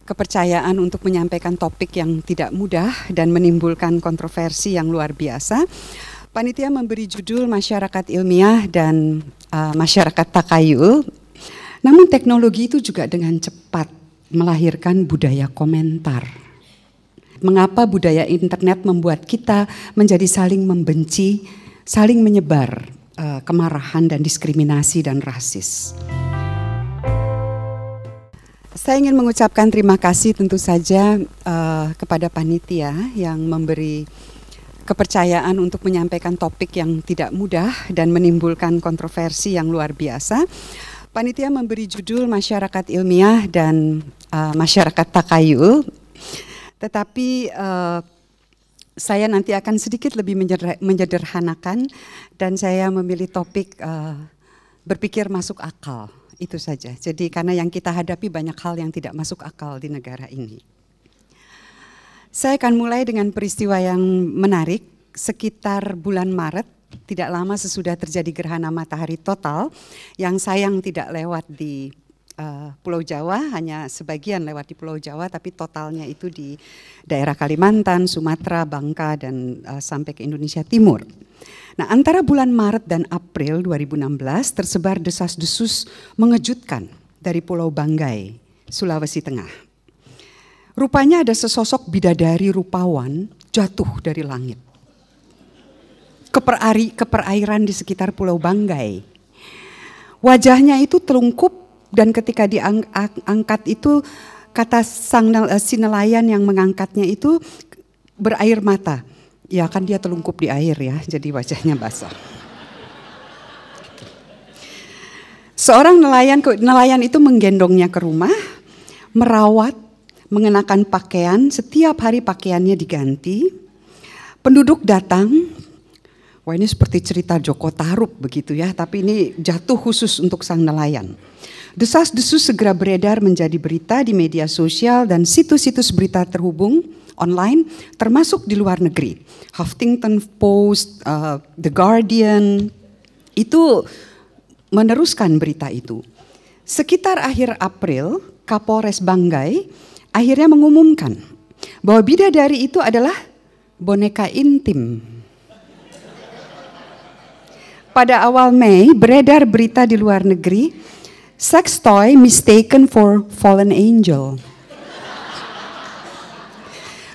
kepercayaan untuk menyampaikan topik yang tidak mudah dan menimbulkan kontroversi yang luar biasa. Panitia memberi judul Masyarakat Ilmiah dan Masyarakat Takayul. Namun teknologi itu juga dengan cepat melahirkan budaya komentar. Mengapa budaya internet membuat kita menjadi saling membenci, saling menyebar kemarahan dan diskriminasi dan rasis. Saya ingin mengucapkan terima kasih tentu saja kepada panitia yang memberi kepercayaan untuk menyampaikan topik yang tidak mudah dan menimbulkan kontroversi yang luar biasa. Panitia memberi judul Masyarakat Ilmiah dan Masyarakat Takayul, tetapi saya nanti akan sedikit lebih menyederhanakan dan saya memilih topik berpikir masuk akal. Itu saja. Jadi karena yang kita hadapi banyak hal yang tidak masuk akal di negara ini. Saya akan mulai dengan peristiwa yang menarik. Sekitar bulan Maret, tidak lama sesudah terjadi gerhana matahari total, yang sayang tidak lewat di Pulau Jawa, hanya sebagian lewat di Pulau Jawa, tapi totalnya itu di daerah Kalimantan, Sumatera, Bangka, dan sampai ke Indonesia Timur. Nah, antara bulan Maret dan April 2016 tersebar desas-desus mengejutkan dari Pulau Banggai, Sulawesi Tengah. Rupanya ada sesosok bidadari rupawan jatuh dari langit ke perairan di sekitar Pulau Banggai. Wajahnya itu telungkup dan ketika diangkat itu kata si nelayan yang mengangkatnya itu berair mata. Ya kan dia telungkup di air ya, jadi wajahnya basah. Seorang nelayan itu menggendongnya ke rumah, merawat, mengenakan pakaian, setiap hari pakaiannya diganti. Penduduk datang, wah ini seperti cerita Joko Tarub begitu ya, tapi ini jatuh khusus untuk sang nelayan. Desas-desus segera beredar menjadi berita di media sosial dan situs-situs berita terhubung online, termasuk di luar negeri. Huffington Post, The Guardian, itu meneruskan berita itu. Sekitar akhir April, Kapolres Banggai akhirnya mengumumkan bahwa bidadari itu adalah boneka intim. Pada awal Mei, beredar berita di luar negeri, sex toy mistaken for fallen angel.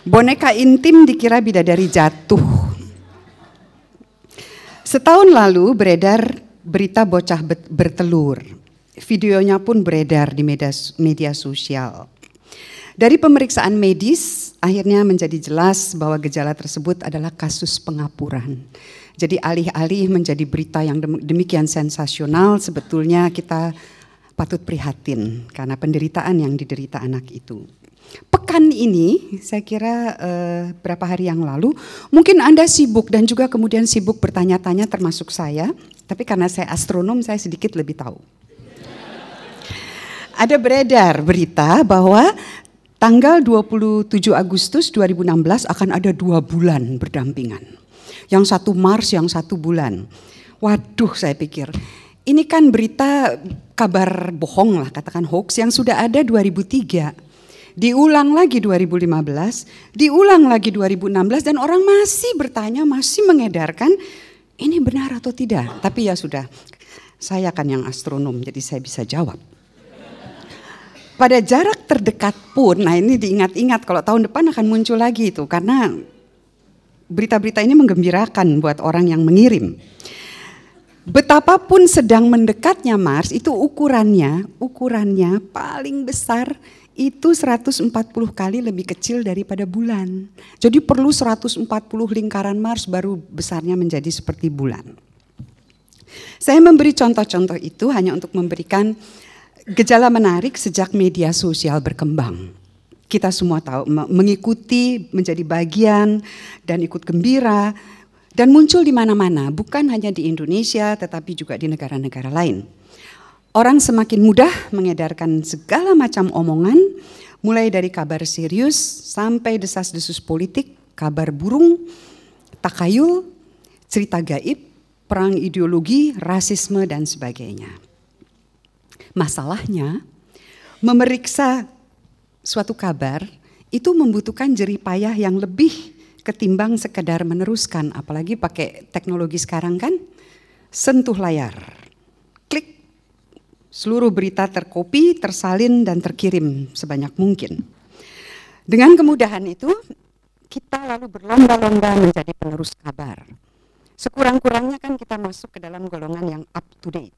Boneka intim dikira bidadari jatuh. Setahun lalu beredar berita bocah bertelur. Videonya pun beredar di media sosial. Dari pemeriksaan medis, akhirnya menjadi jelas bahwa gejala tersebut adalah kasus pengapuran. Jadi alih-alih menjadi berita yang demikian sensasional, sebetulnya kita patut prihatin karena penderitaan yang diderita anak itu. Pekan ini, saya kira berapa hari yang lalu, mungkin Anda sibuk dan juga kemudian sibuk bertanya-tanya termasuk saya, tapi karena saya astronom saya sedikit lebih tahu. Ada beredar berita bahwa tanggal 27 Agustus 2016 akan ada 2 bulan berdampingan. Yang satu Mars, yang satu bulan. Waduh, saya pikir ini kan berita kabar bohong lah, katakan hoax yang sudah ada 2003. Diulang lagi 2015, diulang lagi 2016 dan orang masih bertanya, masih mengedarkan ini benar atau tidak. Tapi ya sudah, saya kan yang astronom jadi saya bisa jawab. Pada jarak terdekat pun, nah ini diingat-ingat kalau tahun depan akan muncul lagi itu karena berita-berita ini menggembirakan buat orang yang mengirim. Betapapun sedang mendekatnya Mars itu ukurannya paling besar itu 140 kali lebih kecil daripada bulan. Jadi perlu 140 lingkaran Mars baru besarnya menjadi seperti bulan. Saya memberi contoh-contoh itu hanya untuk memberikan gejala menarik sejak media sosial berkembang. Kita semua tahu, mengikuti, menjadi bagian dan ikut gembira dan muncul di mana-mana, bukan hanya di Indonesia tetapi juga di negara-negara lain. Orang semakin mudah mengedarkan segala macam omongan, mulai dari kabar serius sampai desas-desus politik, kabar burung, takayul, cerita gaib, perang ideologi, rasisme, dan sebagainya. Masalahnya, memeriksa suatu kabar itu membutuhkan jerih payah yang lebih ketimbang sekedar meneruskan. Apalagi pakai teknologi sekarang kan, sentuh layar, klik, seluruh berita terkopi, tersalin dan terkirim sebanyak mungkin. Dengan kemudahan itu, kita lalu berlomba-lomba menjadi penerus kabar. Sekurang-kurangnya kan kita masuk ke dalam golongan yang up to date,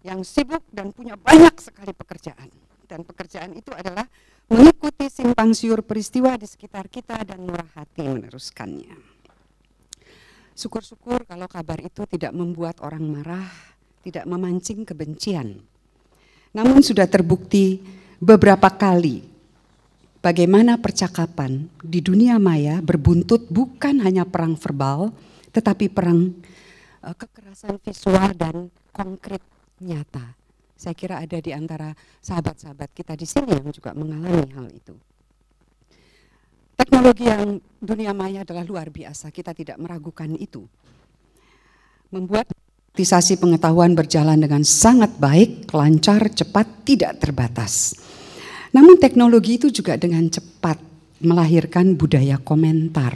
yang sibuk dan punya banyak sekali pekerjaan. Dan pekerjaan itu adalah mengikuti simpang siur peristiwa di sekitar kita dan murah hati meneruskannya. Syukur-syukur kalau kabar itu tidak membuat orang marah, tidak memancing kebencian. Namun sudah terbukti beberapa kali bagaimana percakapan di dunia maya berbuntut bukan hanya perang verbal, tetapi perang kekerasan visual dan konkret nyata. Saya kira ada di antara sahabat-sahabat kita di sini yang juga mengalami hal itu. Teknologi yang dunia maya adalah luar biasa, kita tidak meragukan itu. Membuat aktualisasi pengetahuan berjalan dengan sangat baik, lancar, cepat, tidak terbatas. Namun teknologi itu juga dengan cepat melahirkan budaya komentar.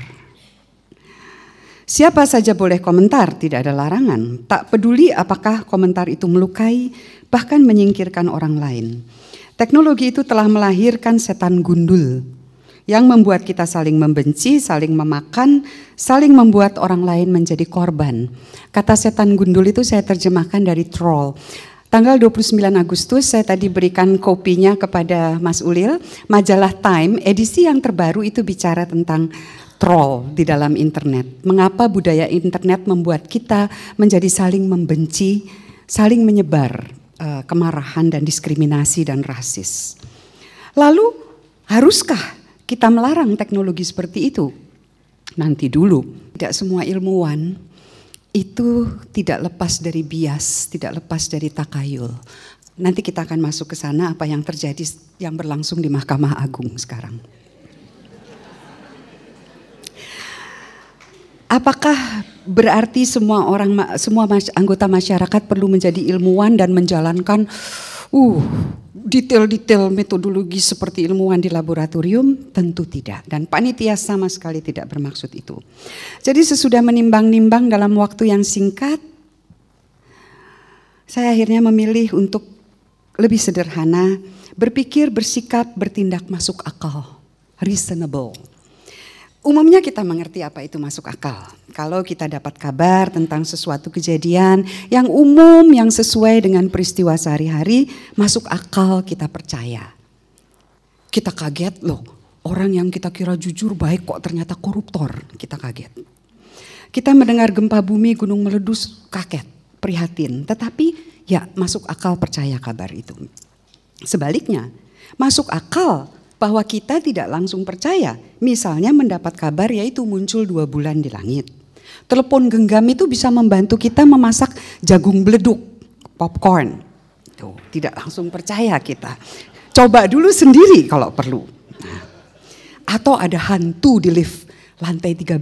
Siapa saja boleh komentar, tidak ada larangan. Tak peduli apakah komentar itu melukai, bahkan menyingkirkan orang lain. Teknologi itu telah melahirkan setan gundul yang membuat kita saling membenci, saling memakan, saling membuat orang lain menjadi korban. Kata setan gundul itu saya terjemahkan dari troll. Tanggal 29 Agustus saya tadi berikan kopinya kepada Mas Ulil, majalah Time, edisi yang terbaru itu bicara tentang troll di dalam internet. Mengapa budaya internet membuat kita menjadi saling membenci, saling menyebar kemarahan dan diskriminasi dan rasis. Lalu haruskah kita melarang teknologi seperti itu? Nanti dulu, tidak semua ilmuwan itu tidak lepas dari bias, tidak lepas dari takayul. Nanti kita akan masuk ke sana apa yang terjadi, yang berlangsung di Mahkamah Agung sekarang. Apakah berarti semua anggota masyarakat perlu menjadi ilmuwan dan menjalankan detail-detail metodologi seperti ilmuwan di laboratorium? Tentu tidak. Dan panitia sama sekali tidak bermaksud itu. Jadi sesudah menimbang-nimbang dalam waktu yang singkat, saya akhirnya memilih untuk lebih sederhana, berpikir, bersikap, bertindak masuk akal, reasonable. Umumnya kita mengerti apa itu masuk akal. Kalau kita dapat kabar tentang sesuatu kejadian yang umum, yang sesuai dengan peristiwa sehari-hari, masuk akal, kita percaya. Kita kaget loh, orang yang kita kira jujur baik kok ternyata koruptor, kita kaget. Kita mendengar gempa bumi, gunung meletus, kaget, prihatin. Tetapi ya masuk akal percaya kabar itu. Sebaliknya, masuk akal bahwa kita tidak langsung percaya. Misalnya mendapat kabar yaitu muncul 2 bulan di langit. Telepon genggam itu bisa membantu kita memasak jagung beleduk, popcorn. Tuh, tidak langsung percaya kita. Coba dulu sendiri kalau perlu. Nah, atau ada hantu di lift lantai 13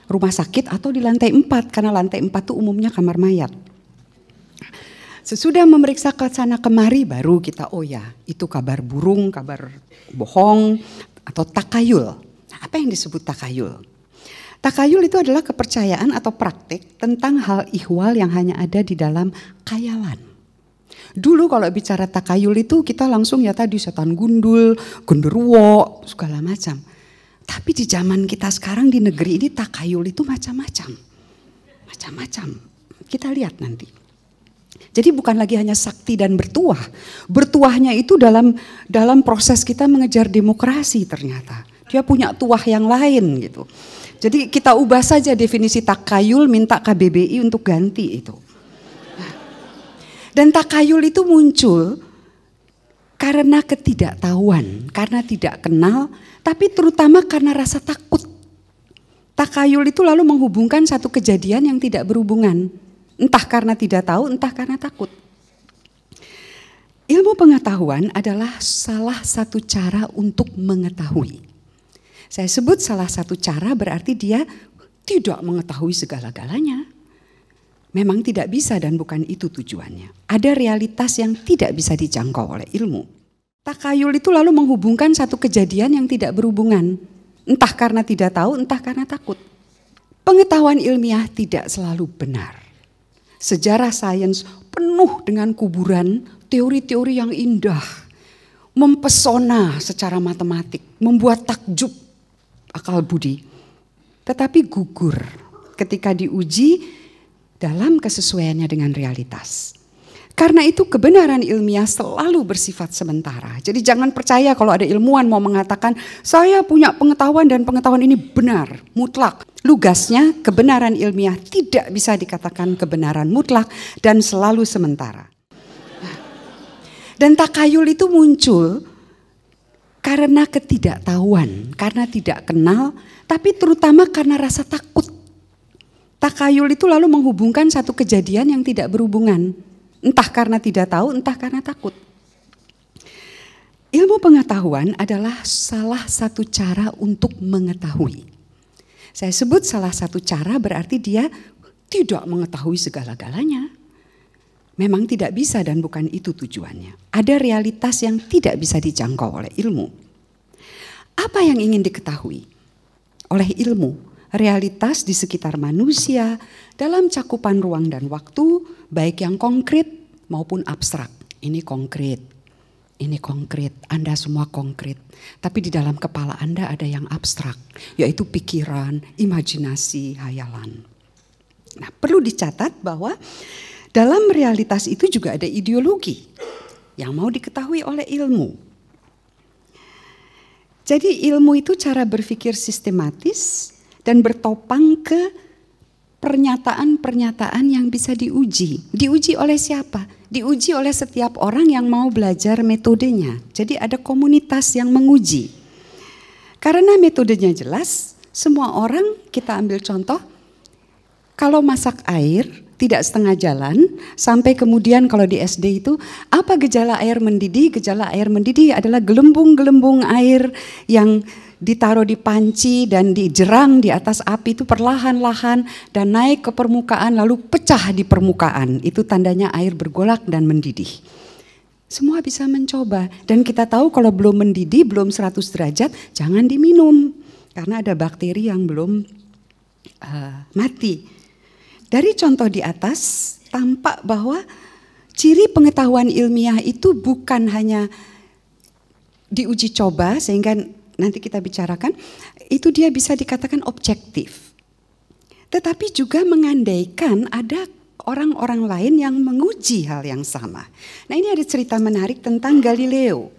rumah sakit atau di lantai 4 karena lantai 4 itu umumnya kamar mayat. Sesudah memeriksa ke sana kemari baru kita oh ya itu kabar burung, kabar bohong atau takayul. Nah, apa yang disebut takayul? Takayul itu adalah kepercayaan atau praktik tentang hal ihwal yang hanya ada di dalam khayalan. Dulu kalau bicara takayul itu kita langsung ya tadi setan gundul, genderuwo, segala macam. Tapi di zaman kita sekarang di negeri ini takayul itu macam-macam. Macam-macam. Kita lihat nanti. Jadi bukan lagi hanya sakti dan bertuah. Bertuahnya itu dalam proses kita mengejar demokrasi ternyata. Dia punya tuah yang lain gitu. Jadi kita ubah saja definisi takayul, minta KBBI untuk ganti itu. Dan takayul itu muncul karena ketidaktahuan, karena tidak kenal, tapi terutama karena rasa takut. Takayul itu lalu menghubungkan satu kejadian yang tidak berhubungan. Entah karena tidak tahu, entah karena takut. Ilmu pengetahuan adalah salah satu cara untuk mengetahui. Saya sebut salah satu cara berarti dia tidak mengetahui segala-galanya. Memang tidak bisa dan bukan itu tujuannya. Ada realitas yang tidak bisa dijangkau oleh ilmu. Takayul itu lalu menghubungkan satu kejadian yang tidak berhubungan. Entah karena tidak tahu, entah karena takut. Pengetahuan ilmiah tidak selalu benar. Sejarah sains penuh dengan kuburan, teori-teori yang indah, mempesona secara matematik, membuat takjub akal budi. Tetapi gugur ketika diuji dalam kesesuaiannya dengan realitas. Karena itu kebenaran ilmiah selalu bersifat sementara. Jadi jangan percaya kalau ada ilmuwan mau mengatakan saya punya pengetahuan dan pengetahuan ini benar, mutlak. Lugasnya kebenaran ilmiah tidak bisa dikatakan kebenaran mutlak dan selalu sementara. Dan takayul itu muncul karena ketidaktahuan, karena tidak kenal, tapi terutama karena rasa takut. Takayul itu lalu menghubungkan satu kejadian yang tidak berhubungan. Entah karena tidak tahu, entah karena takut. Ilmu pengetahuan adalah salah satu cara untuk mengetahui. Saya sebut salah satu cara berarti dia tidak mengetahui segala-galanya. Memang tidak bisa dan bukan itu tujuannya. Ada realitas yang tidak bisa dijangkau oleh ilmu. Apa yang ingin diketahui oleh ilmu? Realitas di sekitar manusia dalam cakupan ruang dan waktu, baik yang konkret maupun abstrak. Ini konkret, Anda semua konkret. Tapi di dalam kepala Anda ada yang abstrak, yaitu pikiran, imajinasi, hayalan. Nah, perlu dicatat bahwa dalam realitas itu juga ada ideologi yang mau diketahui oleh ilmu. Jadi ilmu itu cara berpikir sistematis dan bertopang ke pernyataan-pernyataan yang bisa diuji. Diuji oleh siapa? Diuji oleh setiap orang yang mau belajar metodenya. Jadi ada komunitas yang menguji. Karena metodenya jelas, semua orang, kita ambil contoh, kalau masak air tidak setengah jalan, sampai kemudian kalau di SD itu, apa gejala air mendidih? Gejala air mendidih adalah gelembung-gelembung air yang ditaruh di panci dan dijerang di atas api itu perlahan-lahan dan naik ke permukaan lalu pecah di permukaan. Itu tandanya air bergolak dan mendidih. Semua bisa mencoba dan kita tahu kalau belum mendidih, belum 100 derajat jangan diminum karena ada bakteri yang belum mati. Dari contoh di atas tampak bahwa ciri pengetahuan ilmiah itu bukan hanya diuji coba sehingga nanti kita bicarakan, itu dia bisa dikatakan objektif. Tetapi juga mengandaikan ada orang-orang lain yang menguji hal yang sama. Nah, ini ada cerita menarik tentang Galileo.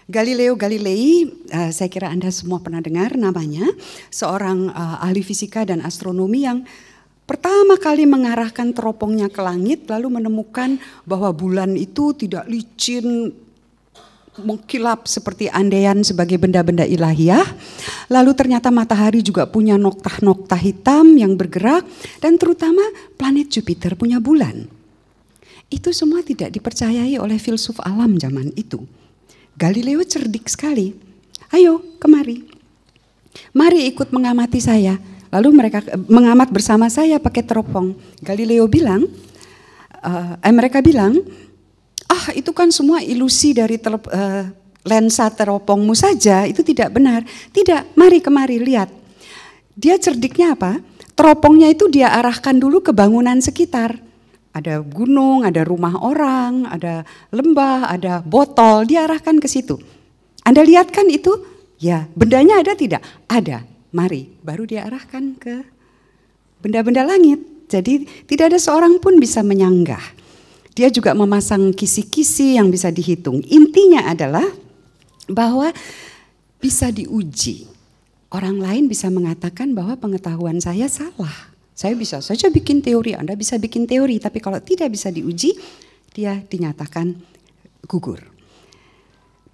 Galileo Galilei, saya kira Anda semua pernah dengar namanya, seorang ahli fisika dan astronomi yang pertama kali mengarahkan teropongnya ke langit lalu menemukan bahwa bulan itu tidak licin, mengkilap seperti andaian sebagai benda-benda ilahiyah. Lalu ternyata matahari juga punya noktah-noktah hitam yang bergerak dan terutama planet Jupiter punya bulan. Itu semua tidak dipercayai oleh filsuf alam zaman itu. Galileo cerdik sekali. Ayo kemari. Mari ikut mengamati saya. Lalu mereka mengamat bersama saya pakai teropong. Galileo bilang, mereka bilang, itu kan semua ilusi dari lensa teropongmu saja, itu tidak benar. Tidak, mari kemari lihat. Dia cerdiknya apa? Teropongnya itu dia arahkan dulu ke bangunan sekitar. Ada gunung, ada rumah orang, ada lembah, ada botol, dia arahkan ke situ. Anda lihat kan itu? Ya, bendanya ada tidak? Ada, mari. Baru dia arahkan ke benda-benda langit. Jadi tidak ada seorang pun bisa menyanggah. Dia juga memasang kisi-kisi yang bisa dihitung. Intinya adalah bahwa bisa diuji. Orang lain bisa mengatakan bahwa pengetahuan saya salah. Saya bisa saja bikin teori, Anda bisa bikin teori. Tapi kalau tidak bisa diuji, dia dinyatakan gugur.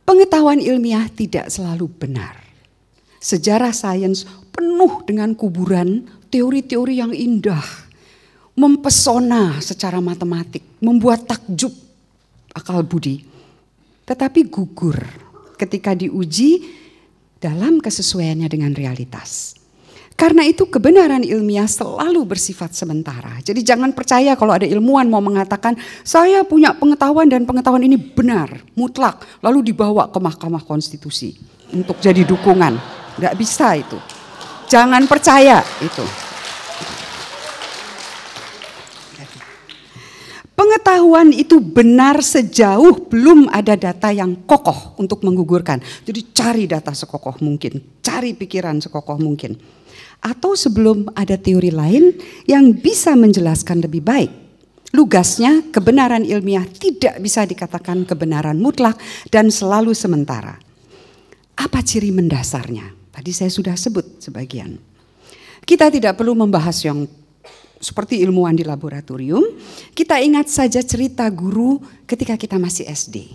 Pengetahuan ilmiah tidak selalu benar. Sejarah sains penuh dengan kuburan, teori-teori yang indah, mempesona secara matematik, membuat takjub akal budi. Tetapi gugur ketika diuji dalam kesesuaiannya dengan realitas. Karena itu kebenaran ilmiah selalu bersifat sementara. Jadi jangan percaya kalau ada ilmuwan mau mengatakan saya punya pengetahuan dan pengetahuan ini benar, mutlak. Lalu dibawa ke Mahkamah Konstitusi untuk jadi dukungan. Nggak bisa itu. Jangan percaya itu. Pengetahuan itu benar sejauh belum ada data yang kokoh untuk menggugurkan. Jadi cari data sekokoh mungkin, cari pikiran sekokoh mungkin. Atau sebelum ada teori lain yang bisa menjelaskan lebih baik. Lugasnya kebenaran ilmiah tidak bisa dikatakan kebenaran mutlak dan selalu sementara. Apa ciri mendasarnya? Tadi saya sudah sebut sebagian. Kita tidak perlu membahas yang seperti ilmuwan di laboratorium, kita ingat saja cerita guru ketika kita masih SD.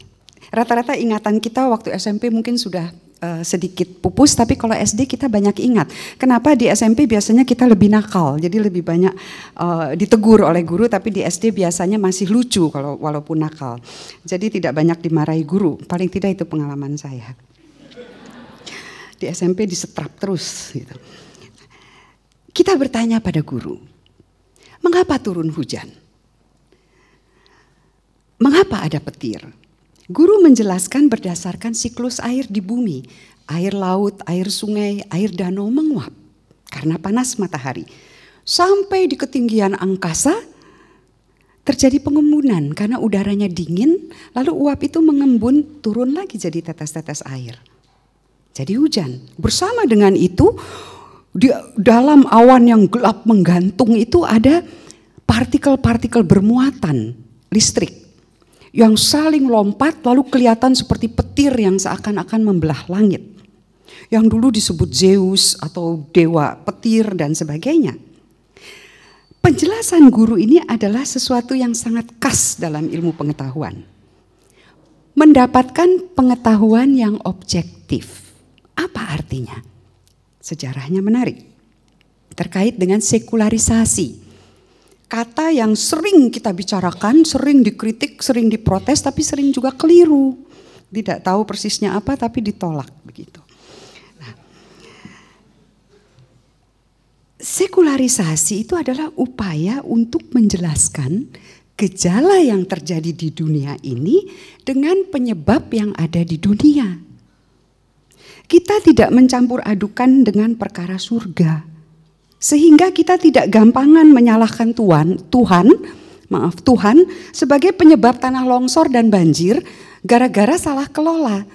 Rata-rata ingatan kita waktu SMP mungkin sudah sedikit pupus, tapi kalau SD kita banyak ingat. Kenapa di SMP biasanya kita lebih nakal, jadi lebih banyak ditegur oleh guru, tapi di SD biasanya masih lucu kalau walaupun nakal. Jadi tidak banyak dimarahi guru, paling tidak itu pengalaman saya. Di SMP disetrap terus. Gitu. Kita bertanya pada guru, mengapa turun hujan? Mengapa ada petir? Guru menjelaskan berdasarkan siklus air di bumi. Air laut, air sungai, air danau menguap karena panas matahari. Sampai di ketinggian angkasa terjadi pengembunan karena udaranya dingin, lalu uap itu mengembun turun lagi jadi tetes-tetes air. Jadi hujan. Bersama dengan itu di dalam awan yang gelap menggantung itu ada partikel-partikel bermuatan listrik yang saling lompat lalu kelihatan seperti petir yang seakan-akan membelah langit. Yang dulu disebut Zeus atau dewa petir dan sebagainya. Penjelasan guru ini adalah sesuatu yang sangat khas dalam ilmu pengetahuan. Mendapatkan pengetahuan yang objektif. Apa artinya? Sejarahnya menarik. Terkait dengan sekularisasi. Kata yang sering kita bicarakan, sering dikritik, sering diprotes, tapi sering juga keliru. Tidak tahu persisnya apa, tapi ditolak begitu. Nah, sekularisasi itu adalah upaya untuk menjelaskan gejala yang terjadi di dunia ini dengan penyebab yang ada di dunia. Kita tidak mencampur adukan dengan perkara surga. Sehingga kita tidak gampangan menyalahkan Tuhan sebagai penyebab tanah longsor dan banjir gara-gara salah kelola.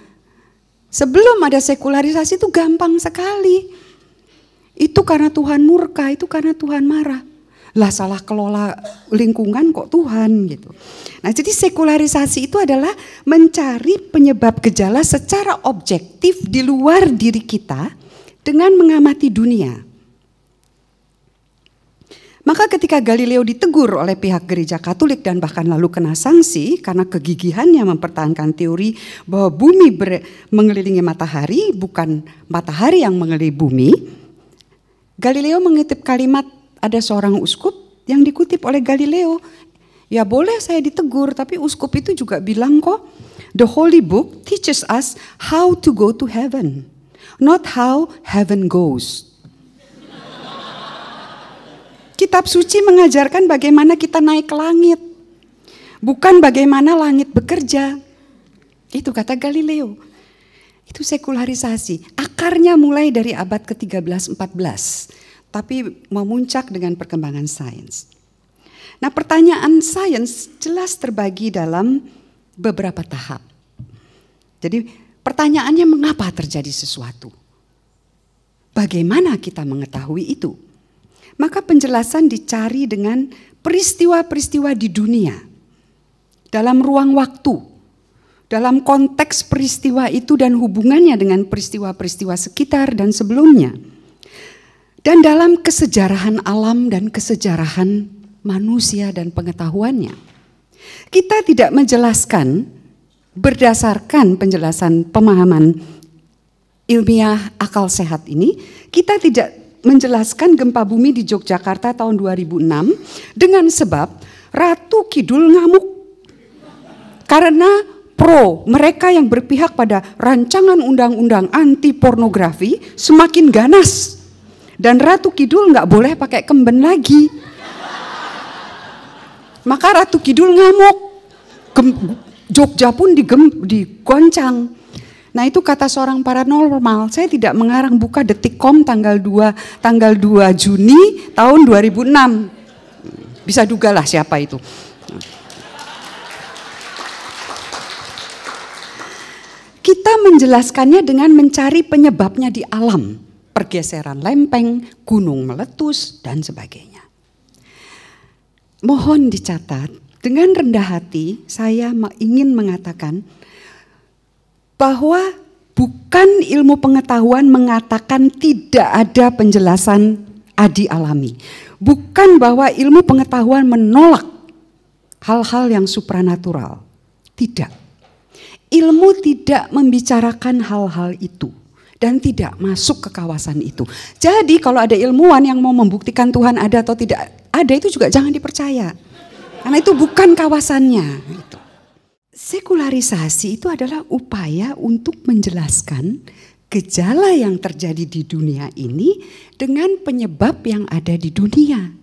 Sebelum ada sekularisasi itu gampang sekali. Itu karena Tuhan murka, itu karena Tuhan marah. Lah salah kelola lingkungan kok Tuhan gitu. Nah jadi sekularisasi itu adalah mencari penyebab gejala secara objektif di luar diri kita dengan mengamati dunia. Maka ketika Galileo ditegur oleh pihak gereja Katolik dan bahkan lalu kena sanksi karena kegigihannya mempertahankan teori bahwa bumi mengelilingi matahari, bukan matahari yang mengelilingi bumi, Galileo mengutip kalimat ada seorang uskup yang dikutip oleh Galileo. Ya boleh saya ditegur, tapi uskup itu juga bilang kok, the Holy Book teaches us how to go to heaven, not how heaven goes. Kitab suci mengajarkan bagaimana kita naik ke langit, bukan bagaimana langit bekerja. Itu kata Galileo. Itu sekularisasi. Akarnya mulai dari abad ke-13-14, tapi memuncak dengan perkembangan sains. Nah, pertanyaan sains jelas terbagi dalam beberapa tahap. Jadi pertanyaannya mengapa terjadi sesuatu? Bagaimana kita mengetahui itu? Maka penjelasan dicari dengan peristiwa-peristiwa di dunia, dalam ruang waktu, dalam konteks peristiwa itu dan hubungannya dengan peristiwa-peristiwa sekitar dan sebelumnya, dan dalam kesejarahan alam dan kesejarahan manusia dan pengetahuannya. Kita tidak menjelaskan berdasarkan penjelasan pemahaman ilmiah akal sehat ini, kita tidak menjelaskan gempa bumi di Yogyakarta tahun 2006 dengan sebab Ratu Kidul ngamuk. Karena mereka yang berpihak pada rancangan undang-undang anti pornografi semakin ganas. Dan Ratu Kidul nggak boleh pakai kemben lagi. Maka Ratu Kidul ngamuk. Jogja pun digoncang. Nah itu kata seorang paranormal, saya tidak mengarang, buka Detikcom tanggal 2 Juni tahun 2006. Bisa dugalah siapa itu. Kita menjelaskannya dengan mencari penyebabnya di alam. Pergeseran lempeng, gunung meletus, dan sebagainya. Mohon dicatat, dengan rendah hati saya ingin mengatakan bahwa bukan ilmu pengetahuan mengatakan tidak ada penjelasan adi alami. Bukan bahwa ilmu pengetahuan menolak hal-hal yang supranatural. Tidak. Ilmu tidak membicarakan hal-hal itu dan tidak masuk ke kawasan itu. Jadi kalau ada ilmuwan yang mau membuktikan Tuhan ada atau tidak ada, itu juga jangan dipercaya. Karena itu bukan kawasannya. Gitu. Sekularisasi itu adalah upaya untuk menjelaskan gejala yang terjadi di dunia ini dengan penyebab yang ada di dunia.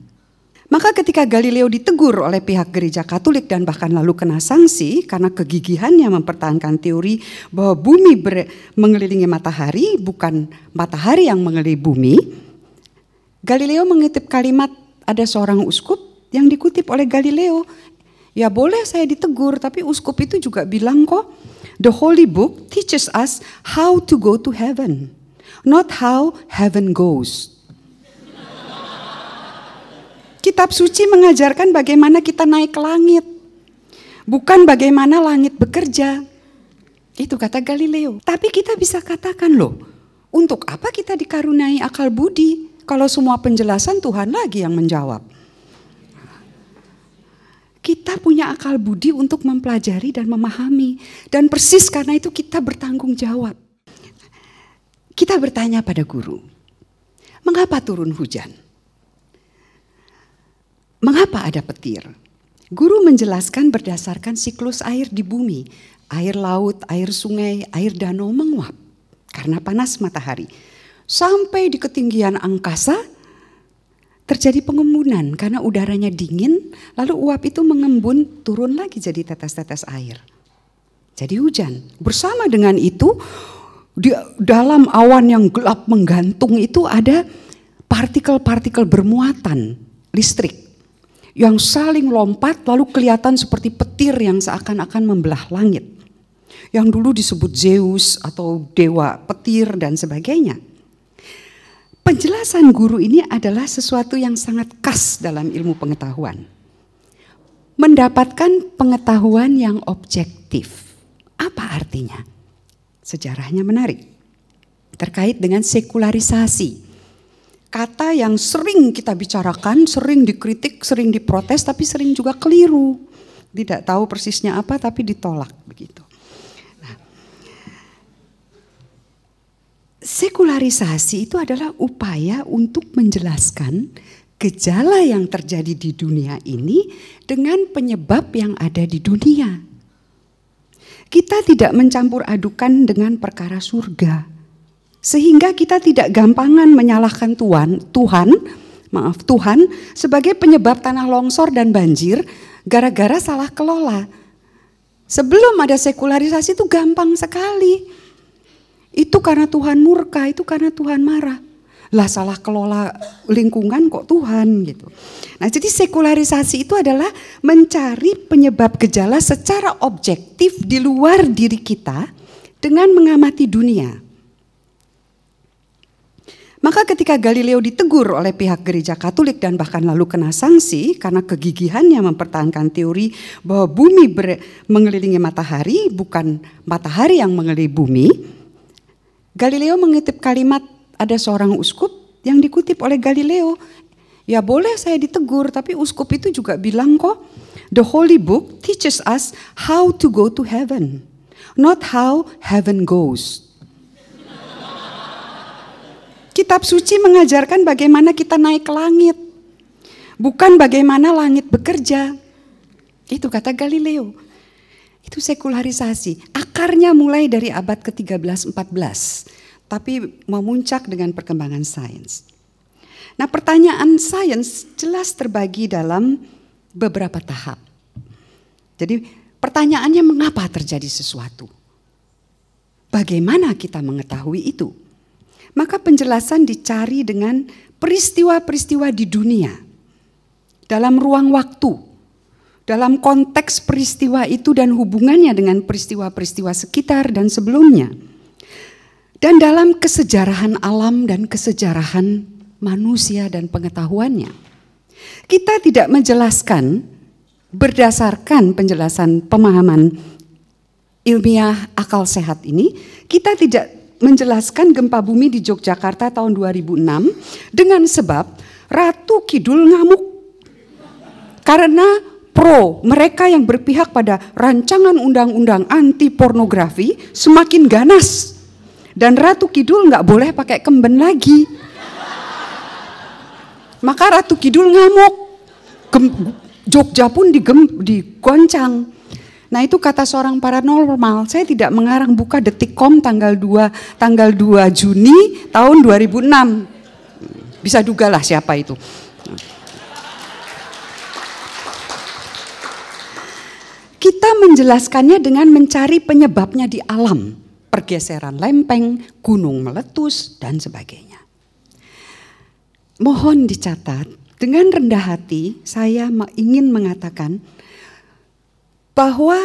Maka ketika Galileo ditegur oleh pihak gereja Katolik dan bahkan lalu kena sanksi karena kegigihannya mempertahankan teori bahwa bumi mengelilingi matahari, bukan matahari yang mengelilingi bumi, Galileo mengutip kalimat, ada seorang uskup yang dikutip oleh Galileo, ya boleh saya ditegur, tapi uskup itu juga bilang kok, the Holy Book teaches us how to go to heaven, not how heaven goes. Kitab suci mengajarkan bagaimana kita naik ke langit, bukan bagaimana langit bekerja. Itu kata Galileo. Tapi kita bisa katakan loh, untuk apa kita dikaruniai akal budi kalau semua penjelasan Tuhan lagi yang menjawab. Kita punya akal budi untuk mempelajari dan memahami. Dan persis karena itu kita bertanggung jawab. Kita bertanya pada guru, mengapa turun hujan? Mengapa ada petir? Guru menjelaskan berdasarkan siklus air di bumi. Air laut, air sungai, air danau menguap karena panas matahari. Sampai di ketinggian angkasa terjadi pengembunan karena udaranya dingin, lalu uap itu mengembun, turun lagi jadi tetes-tetes air. Jadi hujan. Bersama dengan itu, di dalam awan yang gelap menggantung itu ada partikel-partikel bermuatan listrik yang saling lompat lalu kelihatan seperti petir yang seakan-akan membelah langit. Yang dulu disebut Zeus atau dewa petir dan sebagainya. Penjelasan guru ini adalah sesuatu yang sangat khas dalam ilmu pengetahuan. Mendapatkan pengetahuan yang objektif. Apa artinya? Sejarahnya menarik. Terkait dengan sekularisasi. Kata yang sering kita bicarakan, sering dikritik, sering diprotes, tapi sering juga keliru. Tidak tahu persisnya apa, tapi ditolak begitu. Nah, sekularisasi itu adalah upaya untuk menjelaskan gejala yang terjadi di dunia ini dengan penyebab yang ada di dunia. Kita tidak mencampur adukan dengan perkara surga. Sehingga kita tidak gampangan menyalahkan Tuhan sebagai penyebab tanah longsor dan banjir gara-gara salah kelola. Sebelum ada sekularisasi itu gampang sekali. Itu karena Tuhan murka, itu karena Tuhan marah. Lah salah kelola lingkungan kok Tuhan gitu. Nah jadi sekularisasi itu adalah mencari penyebab gejala secara objektif di luar diri kita dengan mengamati dunia. Maka ketika Galileo ditegur oleh pihak gereja Katolik dan bahkan lalu kena sanksi karena kegigihannya mempertahankan teori bahwa bumi mengelilingi matahari, bukan matahari yang mengelilingi bumi, Galileo mengutip kalimat, ada seorang uskup yang dikutip oleh Galileo, ya boleh saya ditegur, tapi uskup itu juga bilang kok, the Holy Book teaches us how to go to heaven, not how heaven goes. Kitab suci mengajarkan bagaimana kita naik ke langit, bukan bagaimana langit bekerja. Itu kata Galileo. Itu sekularisasi. Akarnya mulai dari abad ke-13-14, tapi memuncak dengan perkembangan sains. Nah, pertanyaan sains jelas terbagi dalam beberapa tahap. Jadi pertanyaannya mengapa terjadi sesuatu? Bagaimana kita mengetahui itu? Maka penjelasan dicari dengan peristiwa-peristiwa di dunia. Dalam ruang waktu. Dalam konteks peristiwa itu dan hubungannya dengan peristiwa-peristiwa sekitar dan sebelumnya. Dan dalam kesejarahan alam dan kesejarahan manusia dan pengetahuannya. Kita tidak menjelaskan berdasarkan penjelasan pemahaman ilmiah akal sehat ini, kita tidak menjelaskan gempa bumi di Yogyakarta tahun 2006 dengan sebab Ratu Kidul ngamuk. Karena mereka yang berpihak pada rancangan undang-undang anti pornografi semakin ganas. Dan Ratu Kidul nggak boleh pakai kemben lagi. Maka Ratu Kidul ngamuk, Jogja pun digoncang. Nah itu kata seorang paranormal, saya tidak mengarang, buka Detikcom tanggal 2 Juni tahun 2006. Bisa dugalah siapa itu. Kita menjelaskannya dengan mencari penyebabnya di alam, pergeseran lempeng, gunung meletus, dan sebagainya. Mohon dicatat, dengan rendah hati saya ingin mengatakan bahwa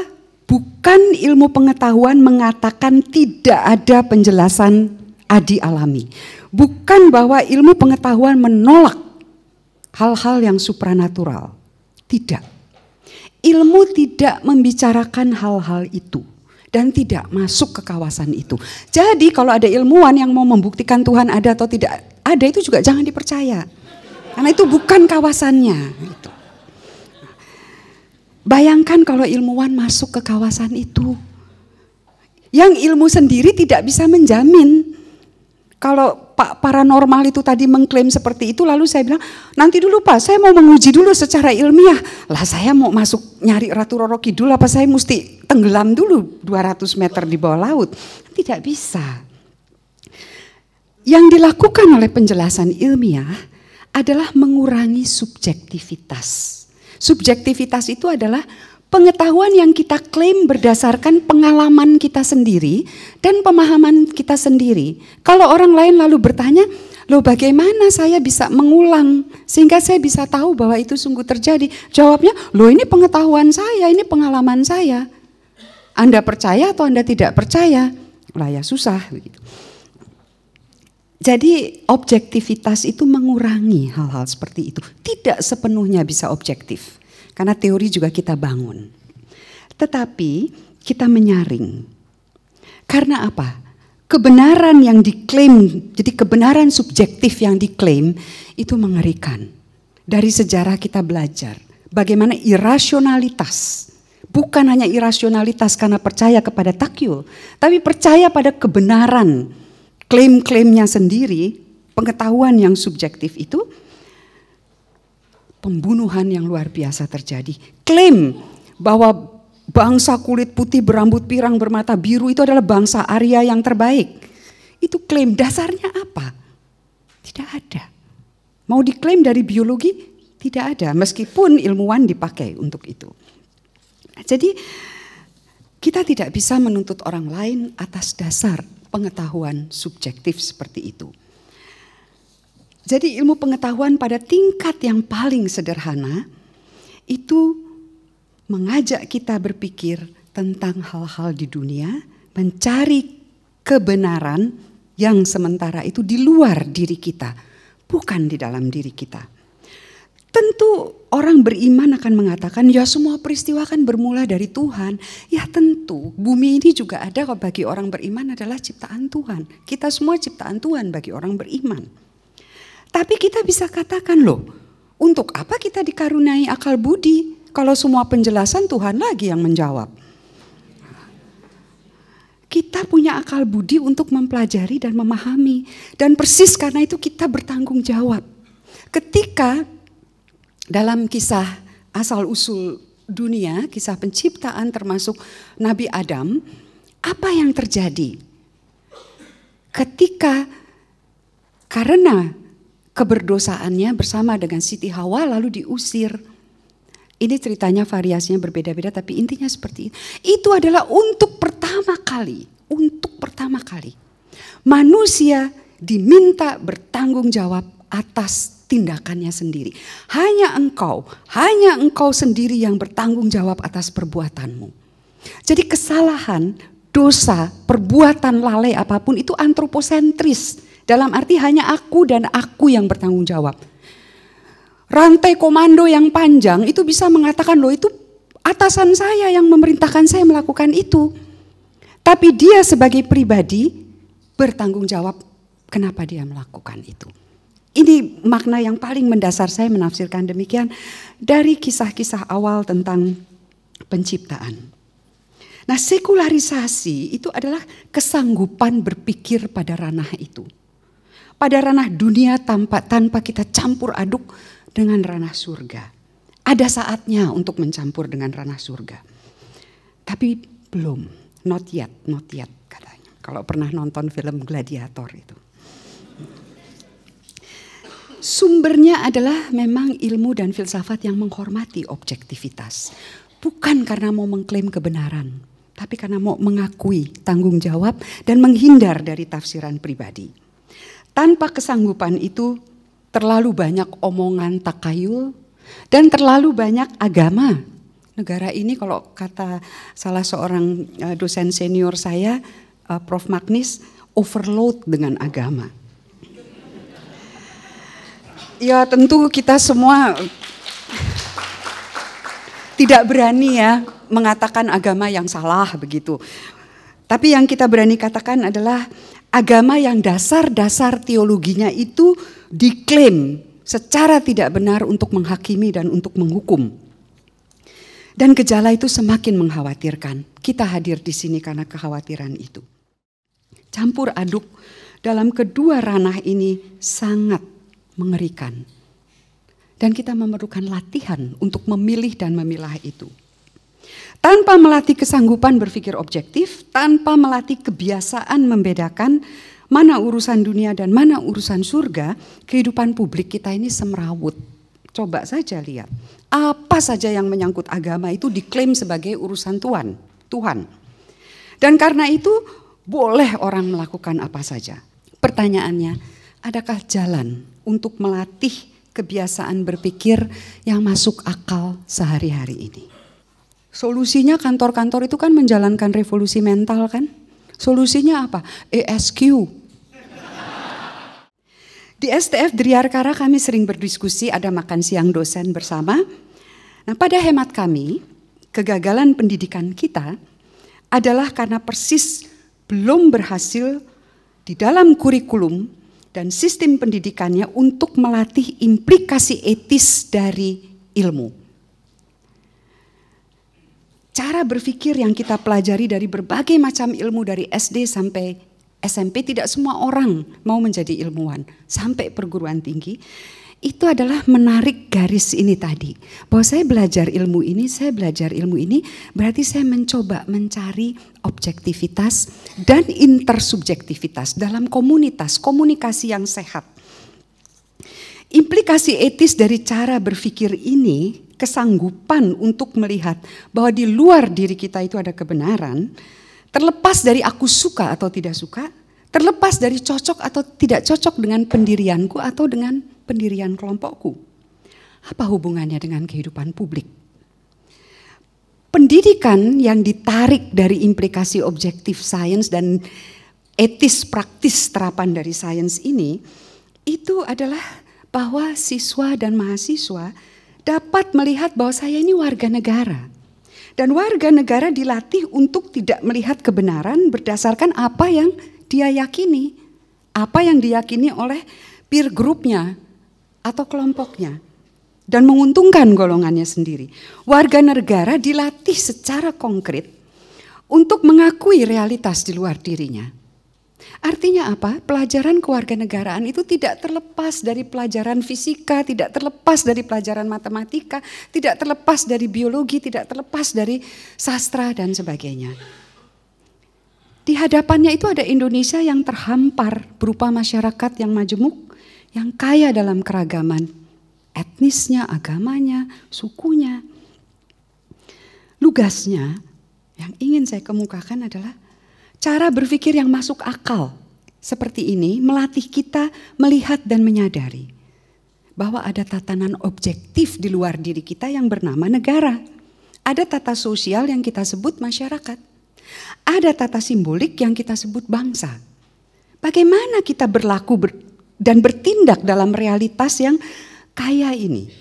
bukan ilmu pengetahuan mengatakan tidak ada penjelasan adi alami. Bukan bahwa ilmu pengetahuan menolak hal-hal yang supranatural. Tidak. Ilmu tidak membicarakan hal-hal itu dan tidak masuk ke kawasan itu. Jadi kalau ada ilmuwan yang mau membuktikan Tuhan ada atau tidak ada, itu juga jangan dipercaya. Karena itu bukan kawasannya. Gitu. Bayangkan kalau ilmuwan masuk ke kawasan itu. Yang ilmu sendiri tidak bisa menjamin. Kalau Pak paranormal itu tadi mengklaim seperti itu, lalu saya bilang, nanti dulu Pak, saya mau menguji dulu secara ilmiah. Lah saya mau masuk nyari Ratu Roro Kidul, apa saya mesti tenggelam dulu 200 meter di bawah laut? Tidak bisa. Yang dilakukan oleh penjelasan ilmiah adalah mengurangi subjektivitas. Subjektivitas itu adalah pengetahuan yang kita klaim berdasarkan pengalaman kita sendiri dan pemahaman kita sendiri. Kalau orang lain lalu bertanya, loh bagaimana saya bisa mengulang sehingga saya bisa tahu bahwa itu sungguh terjadi? Jawabnya, loh ini pengetahuan saya, ini pengalaman saya. Anda percaya atau Anda tidak percaya? Lah ya susah begitu. Jadi objektivitas itu mengurangi hal-hal seperti itu. Tidak sepenuhnya bisa objektif. Karena teori juga kita bangun. Tetapi kita menyaring. Karena apa? Kebenaran yang diklaim, jadi kebenaran subjektif yang diklaim itu mengerikan. Dari sejarah kita belajar bagaimana irasionalitas. Bukan hanya irasionalitas karena percaya kepada takyul. Tapi percaya pada kebenaran. Klaim-klaimnya sendiri, pengetahuan yang subjektif itu, pembunuhan yang luar biasa terjadi. Klaim bahwa bangsa kulit putih berambut pirang bermata biru itu adalah bangsa Arya yang terbaik. Itu klaim, dasarnya apa? Tidak ada. Mau diklaim dari biologi? Tidak ada, meskipun ilmuwan dipakai untuk itu. Jadi kita tidak bisa menuntut orang lain atas dasar pengetahuan subjektif seperti itu. Jadi ilmu pengetahuan pada tingkat yang paling sederhana itu mengajak kita berpikir tentang hal-hal di dunia, mencari kebenaran yang sementara itu di luar diri kita, bukan di dalam diri kita. Tentu orang beriman akan mengatakan, ya semua peristiwa kan bermula dari Tuhan. Ya tentu, bumi ini juga ada kok bagi orang beriman adalah ciptaan Tuhan. Kita semua ciptaan Tuhan bagi orang beriman. Tapi kita bisa katakan loh, untuk apa kita dikaruniai akal budi kalau semua penjelasan Tuhan lagi yang menjawab. Kita punya akal budi untuk mempelajari dan memahami. Dan persis karena itu kita bertanggung jawab. Ketika dalam kisah asal-usul dunia, kisah penciptaan termasuk Nabi Adam, apa yang terjadi? Karena keberdosaannya bersama dengan Siti Hawa lalu diusir. Ini ceritanya variasinya berbeda-beda tapi intinya seperti itu. Itu adalah untuk pertama kali manusia diminta bertanggung jawab atas tindakannya sendiri. Hanya engkau sendiri yang bertanggung jawab atas perbuatanmu. Jadi kesalahan, dosa, perbuatan lalai apapun itu antroposentris. Dalam arti hanya aku dan aku yang bertanggung jawab. Rantai komando yang panjang itu bisa mengatakan loh itu atasan saya yang memerintahkan saya melakukan itu. Tapi dia sebagai pribadi bertanggung jawab kenapa dia melakukan itu. Ini makna yang paling mendasar saya menafsirkan demikian dari kisah-kisah awal tentang penciptaan. Nah, sekularisasi itu adalah kesanggupan berpikir pada ranah itu. Pada ranah dunia tanpa kita campur aduk dengan ranah surga. Ada saatnya untuk mencampur dengan ranah surga. Tapi belum, not yet katanya. Kalau pernah nonton film Gladiator itu. Sumbernya adalah memang ilmu dan filsafat yang menghormati objektivitas. Bukan karena mau mengklaim kebenaran, tapi karena mau mengakui tanggung jawab dan menghindar dari tafsiran pribadi. Tanpa kesanggupan itu terlalu banyak omongan takayul dan terlalu banyak agama. Negara ini kalau kata salah seorang dosen senior saya, Prof. Magnis, overload dengan agama. Ya tentu kita semua tidak berani ya mengatakan agama yang salah begitu. Tapi yang kita berani katakan adalah agama yang dasar-dasar teologinya itu diklaim secara tidak benar untuk menghakimi dan untuk menghukum. Dan gejala itu semakin mengkhawatirkan. Kita hadir di sini karena kekhawatiran itu. Campur aduk dalam kedua ranah ini sangat mengerikan. Dan kita memerlukan latihan untuk memilih dan memilah itu. Tanpa melatih kesanggupan berpikir objektif, tanpa melatih kebiasaan membedakan mana urusan dunia dan mana urusan surga, kehidupan publik kita ini semrawut. Coba saja lihat, apa saja yang menyangkut agama itu diklaim sebagai urusan Tuhan. Dan karena itu boleh orang melakukan apa saja. Pertanyaannya, adakah jalan untuk melatih kebiasaan berpikir yang masuk akal sehari-hari ini? Solusinya kantor-kantor itu kan menjalankan revolusi mental kan? Solusinya apa? ESQ. Di STF Driarkara kami sering berdiskusi, ada makan siang dosen bersama. Nah, pada hemat kami, kegagalan pendidikan kita adalah karena persis belum berhasil di dalam kurikulum dan sistem pendidikannya untuk melatih implikasi etis dari ilmu. Cara berpikir yang kita pelajari dari berbagai macam ilmu dari SD sampai SMP, tidak semua orang mau menjadi ilmuwan sampai perguruan tinggi. Itu adalah menarik garis ini tadi. Bahwa saya belajar ilmu ini, berarti saya mencoba mencari objektivitas dan intersubjektivitas dalam komunitas, komunikasi yang sehat. Implikasi etis dari cara berpikir ini, kesanggupan untuk melihat bahwa di luar diri kita itu ada kebenaran, terlepas dari aku suka atau tidak suka, terlepas dari cocok atau tidak cocok dengan pendirianku atau dengan pendirian kelompokku. Apa hubungannya dengan kehidupan publik? Pendidikan yang ditarik dari implikasi objektif sains dan etis praktis terapan dari sains ini, itu adalah bahwa siswa dan mahasiswa dapat melihat bahwa saya ini warga negara. Dan warga negara dilatih untuk tidak melihat kebenaran berdasarkan apa yang dia yakini. Apa yang diyakini oleh peer groupnya atau kelompoknya. Dan menguntungkan golongannya sendiri. Warga negara dilatih secara konkret untuk mengakui realitas di luar dirinya. Artinya apa? Pelajaran kewarganegaraan itu tidak terlepas dari pelajaran fisika, tidak terlepas dari pelajaran matematika, tidak terlepas dari biologi, tidak terlepas dari sastra dan sebagainya. Di hadapannya itu ada Indonesia yang terhampar berupa masyarakat yang majemuk, yang kaya dalam keragaman etnisnya, agamanya, sukunya. Lugasnya yang ingin saya kemukakan adalah cara berpikir yang masuk akal seperti ini melatih kita melihat dan menyadari bahwa ada tatanan objektif di luar diri kita yang bernama negara. Ada tata sosial yang kita sebut masyarakat. Ada tata simbolik yang kita sebut bangsa. Bagaimana kita berlaku dan bertindak dalam realitas yang kaya ini?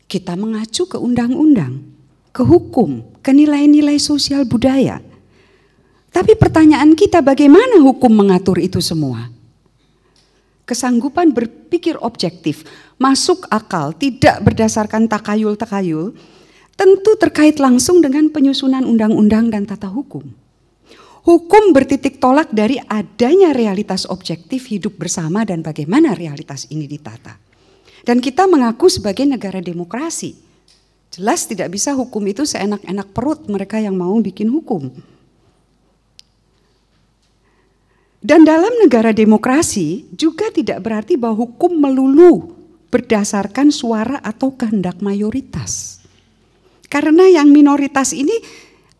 Kita mengacu ke undang-undang, ke hukum, ke nilai-nilai sosial budaya. Tapi pertanyaan kita, bagaimana hukum mengatur itu semua? Kesanggupan berpikir objektif, masuk akal, tidak berdasarkan takayul-takayul, tentu terkait langsung dengan penyusunan undang-undang dan tata hukum. Hukum bertitik tolak dari adanya realitas objektif hidup bersama dan bagaimana realitas ini ditata. Dan kita mengaku sebagai negara demokrasi. Jelas tidak bisa hukum itu seenak-enak perut mereka yang mau bikin hukum. Dan dalam negara demokrasi juga tidak berarti bahwa hukum melulu berdasarkan suara atau kehendak mayoritas. Karena yang minoritas ini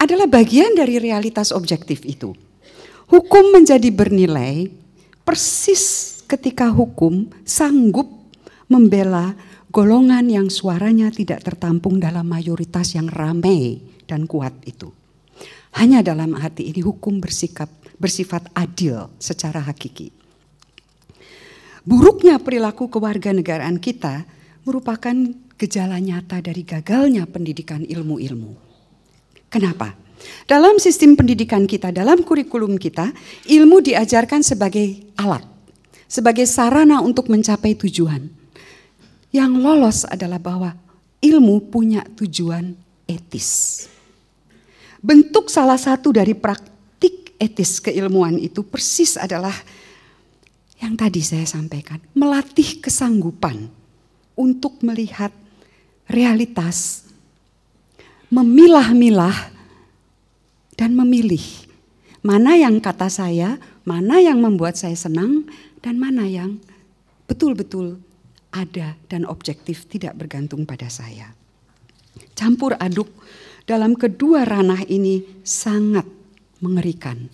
adalah bagian dari realitas objektif itu. Hukum menjadi bernilai persis ketika hukum sanggup membela golongan yang suaranya tidak tertampung dalam mayoritas yang ramai dan kuat itu. Hanya dalam hati ini hukum bersifat adil secara hakiki. Buruknya perilaku kewarganegaraan kita merupakan gejala nyata dari gagalnya pendidikan ilmu-ilmu. Kenapa? Dalam sistem pendidikan kita, dalam kurikulum kita, ilmu diajarkan sebagai alat, sebagai sarana untuk mencapai tujuan. Yang lolos adalah bahwa ilmu punya tujuan etis. Bentuk salah satu dari praktik etis keilmuan itu persis adalah yang tadi saya sampaikan, melatih kesanggupan untuk melihat realitas, memilah-milah dan memilih mana yang kata saya, mana yang membuat saya senang, dan mana yang betul-betul ada dan objektif tidak bergantung pada saya. Campur aduk dalam kedua ranah ini sangat mengerikan.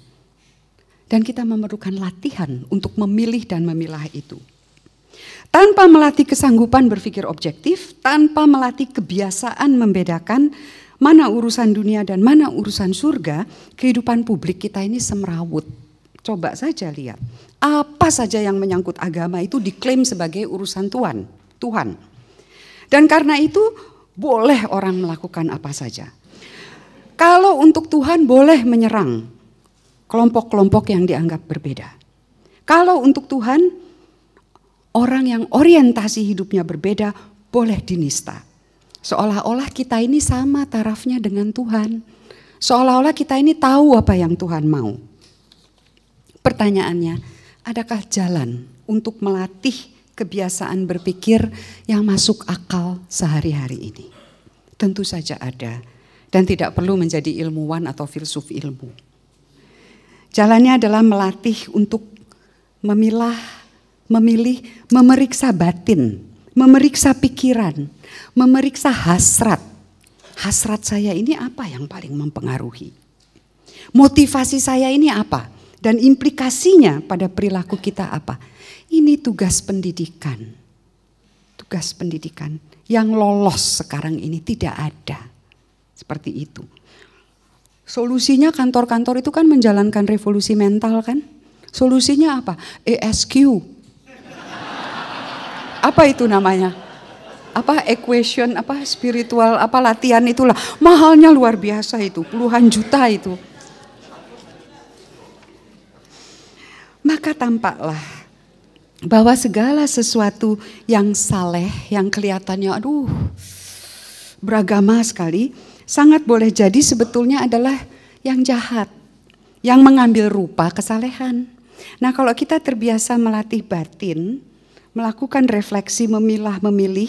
Dan kita memerlukan latihan untuk memilih dan memilah itu. Tanpa melatih kesanggupan berpikir objektif, tanpa melatih kebiasaan membedakan mana urusan dunia dan mana urusan surga, kehidupan publik kita ini semrawut. Coba saja lihat, apa saja yang menyangkut agama itu diklaim sebagai urusan Tuhan. Dan karena itu boleh orang melakukan apa saja. Kalau untuk Tuhan boleh menyerang kelompok-kelompok yang dianggap berbeda. Kalau untuk Tuhan, orang yang orientasi hidupnya berbeda boleh dinista. Seolah-olah kita ini sama tarafnya dengan Tuhan. Seolah-olah kita ini tahu apa yang Tuhan mau. Pertanyaannya, adakah jalan untuk melatih kebiasaan berpikir yang masuk akal sehari-hari ini? Tentu saja ada, dan tidak perlu menjadi ilmuwan atau filsuf ilmu. Jalannya adalah melatih untuk memilah, memilih, memeriksa batin, memeriksa pikiran, memeriksa hasrat. Hasrat saya ini apa yang paling mempengaruhi? Motivasi saya ini apa? Dan implikasinya pada perilaku kita apa? Ini tugas pendidikan. Tugas pendidikan yang lolos sekarang ini tidak ada. Seperti itu. Solusinya kantor-kantor itu kan menjalankan revolusi mental kan? Solusinya apa? ESQ. Apa itu namanya? Apa equation, apa spiritual, apa latihan itulah. Mahalnya luar biasa itu, puluhan juta itu. Maka tampaklah bahwa segala sesuatu yang saleh, yang kelihatannya beragama sekali, sangat boleh jadi sebetulnya adalah yang jahat, yang mengambil rupa kesalehan. Nah, kalau kita terbiasa melatih batin, melakukan refleksi, memilah, memilih,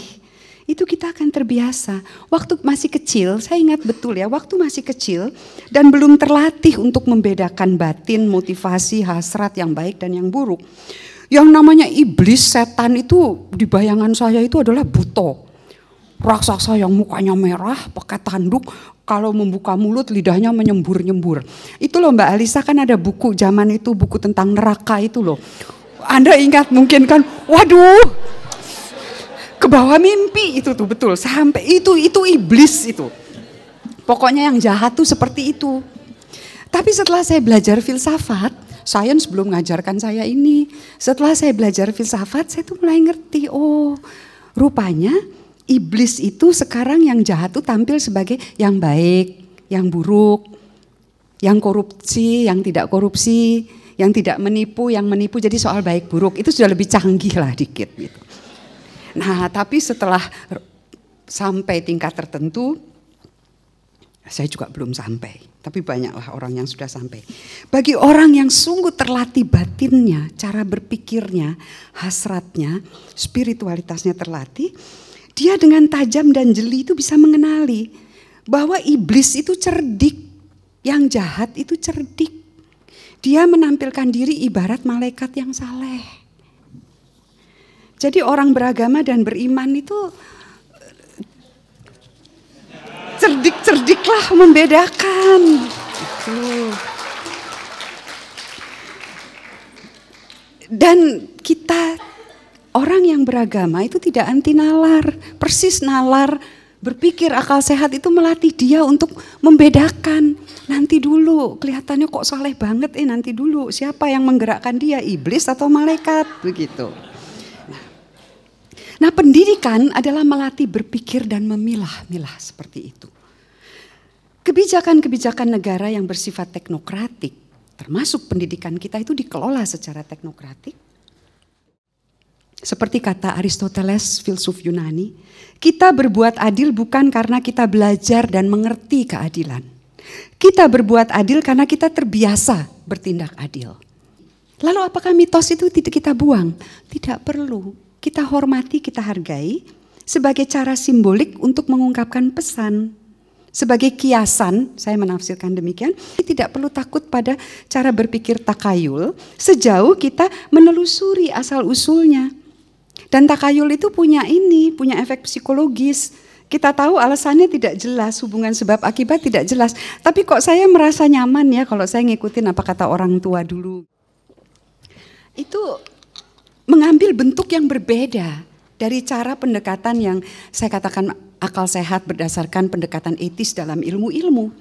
itu kita akan terbiasa. Waktu masih kecil, saya ingat betul ya, waktu masih kecil dan belum terlatih untuk membedakan batin, motivasi, hasrat yang baik dan yang buruk. Yang namanya iblis, setan itu di bayangan saya itu adalah buto. Raksasa yang mukanya merah, pakai tanduk, kalau membuka mulut lidahnya menyembur-nyembur. Itu loh Mbak Alisa, kan ada buku zaman itu, buku tentang neraka itu loh. Anda ingat mungkin kan, waduh, ke bawah mimpi itu tuh betul, sampai itu iblis itu. Pokoknya yang jahat tuh seperti itu. Tapi setelah saya belajar filsafat, sains belum mengajarkan saya ini. Setelah saya belajar filsafat, saya tuh mulai ngerti, oh rupanya iblis itu sekarang yang jahat tuh tampil sebagai yang baik, yang buruk, yang korupsi, yang tidak korupsi, yang tidak menipu, yang menipu. Jadi soal baik buruk itu sudah lebih canggih lah dikit gitu. Nah tapi setelah sampai tingkat tertentu, saya juga belum sampai, tapi banyaklah orang yang sudah sampai. Bagi orang yang sungguh terlatih batinnya, cara berpikirnya, hasratnya, spiritualitasnya terlatih, dia dengan tajam dan jeli itu bisa mengenali bahwa iblis itu cerdik, yang jahat itu cerdik. Dia menampilkan diri ibarat malaikat yang saleh. Jadi orang beragama dan beriman itu cerdik-cerdiklah membedakan. Dan kita orang yang beragama itu tidak anti nalar, persis nalar, berpikir akal sehat itu melatih dia untuk membedakan. Nanti dulu kelihatannya kok saleh banget, nanti dulu siapa yang menggerakkan dia, iblis atau malaikat, begitu. Nah pendidikan adalah melatih berpikir dan memilah-milah seperti itu. Kebijakan-kebijakan negara yang bersifat teknokratik, termasuk pendidikan kita itu dikelola secara teknokratik. Seperti kata Aristoteles, filsuf Yunani, kita berbuat adil bukan karena kita belajar dan mengerti keadilan. Kita berbuat adil karena kita terbiasa bertindak adil. Lalu apakah mitos itu tidak kita buang? Tidak perlu. Kita hormati, kita hargai sebagai cara simbolik untuk mengungkapkan pesan. Sebagai kiasan, saya menafsirkan demikian, tidak perlu takut pada cara berpikir takayul sejauh kita menelusuri asal-usulnya. Dan takayul itu punya efek psikologis. Kita tahu alasannya tidak jelas, hubungan sebab akibat tidak jelas. Tapi kok saya merasa nyaman ya kalau saya ngikutin apa kata orang tua dulu. Itu mengambil bentuk yang berbeda dari cara pendekatan yang saya katakan akal sehat berdasarkan pendekatan etis dalam ilmu-ilmu.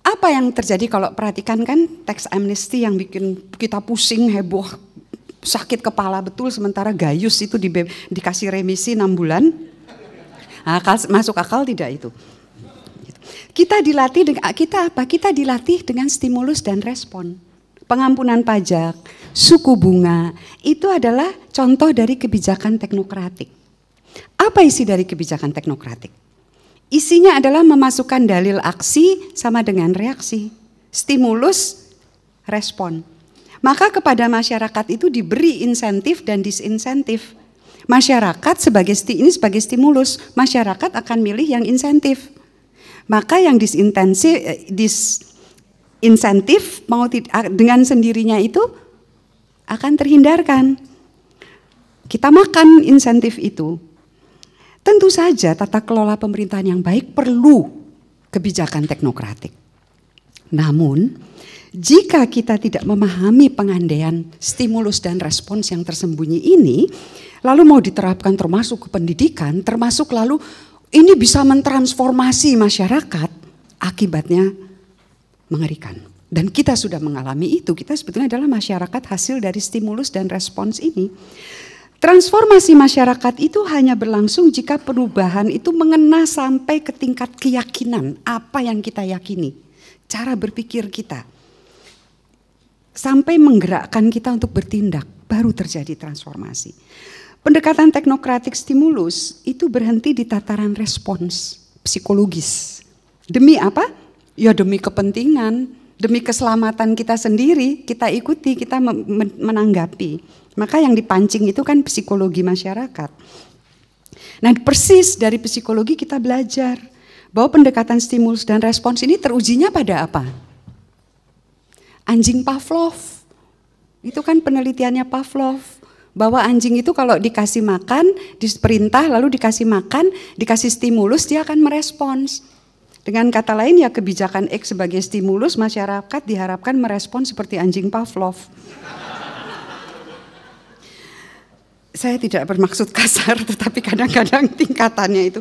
Apa yang terjadi kalau perhatikan kan teks amnesti yang bikin kita pusing, heboh, sakit kepala betul, sementara Gayus itu dikasih remisi 6 bulan. Masuk akal tidak itu? Kita dilatih dengan Kita dilatih dengan stimulus dan respon. Pengampunan pajak, suku bunga, itu adalah contoh dari kebijakan teknokratik. Apa isi dari kebijakan teknokratik? Isinya adalah memasukkan dalil aksi sama dengan reaksi. Stimulus, respon. Maka kepada masyarakat itu diberi insentif dan disinsentif. Masyarakat sebagai stimulus, masyarakat akan milih yang insentif. Maka yang insentif mau dengan sendirinya itu akan terhindarkan. Kita makan insentif itu. Tentu saja tata kelola pemerintahan yang baik perlu kebijakan teknokratik. Namun, jika kita tidak memahami pengandaian stimulus dan respons yang tersembunyi ini, lalu mau diterapkan termasuk ke pendidikan, termasuk lalu ini bisa mentransformasi masyarakat, akibatnya mengerikan. Dan kita sudah mengalami itu, kita sebetulnya adalah masyarakat hasil dari stimulus dan respons ini. Transformasi masyarakat itu hanya berlangsung jika perubahan itu mengena sampai ke tingkat keyakinan, apa yang kita yakini, cara berpikir kita. Sampai menggerakkan kita untuk bertindak, baru terjadi transformasi. Pendekatan teknokratik stimulus itu berhenti di tataran respons psikologis. Demi apa? Ya demi kepentingan, demi keselamatan kita sendiri, kita ikuti, kita menanggapi. Maka yang dipancing itu kan psikologi masyarakat. Nah persis dari psikologi kita belajar bahwa pendekatan stimulus dan respons ini terujinya pada apa? Anjing Pavlov. Itu kan penelitiannya Pavlov. Bahwa anjing itu kalau dikasih makan, diperintah lalu dikasih makan, dikasih stimulus, dia akan merespons. Dengan kata lain ya kebijakan X sebagai stimulus, masyarakat diharapkan merespons seperti anjing Pavlov. Saya tidak bermaksud kasar, tetapi kadang-kadang tingkatannya itu.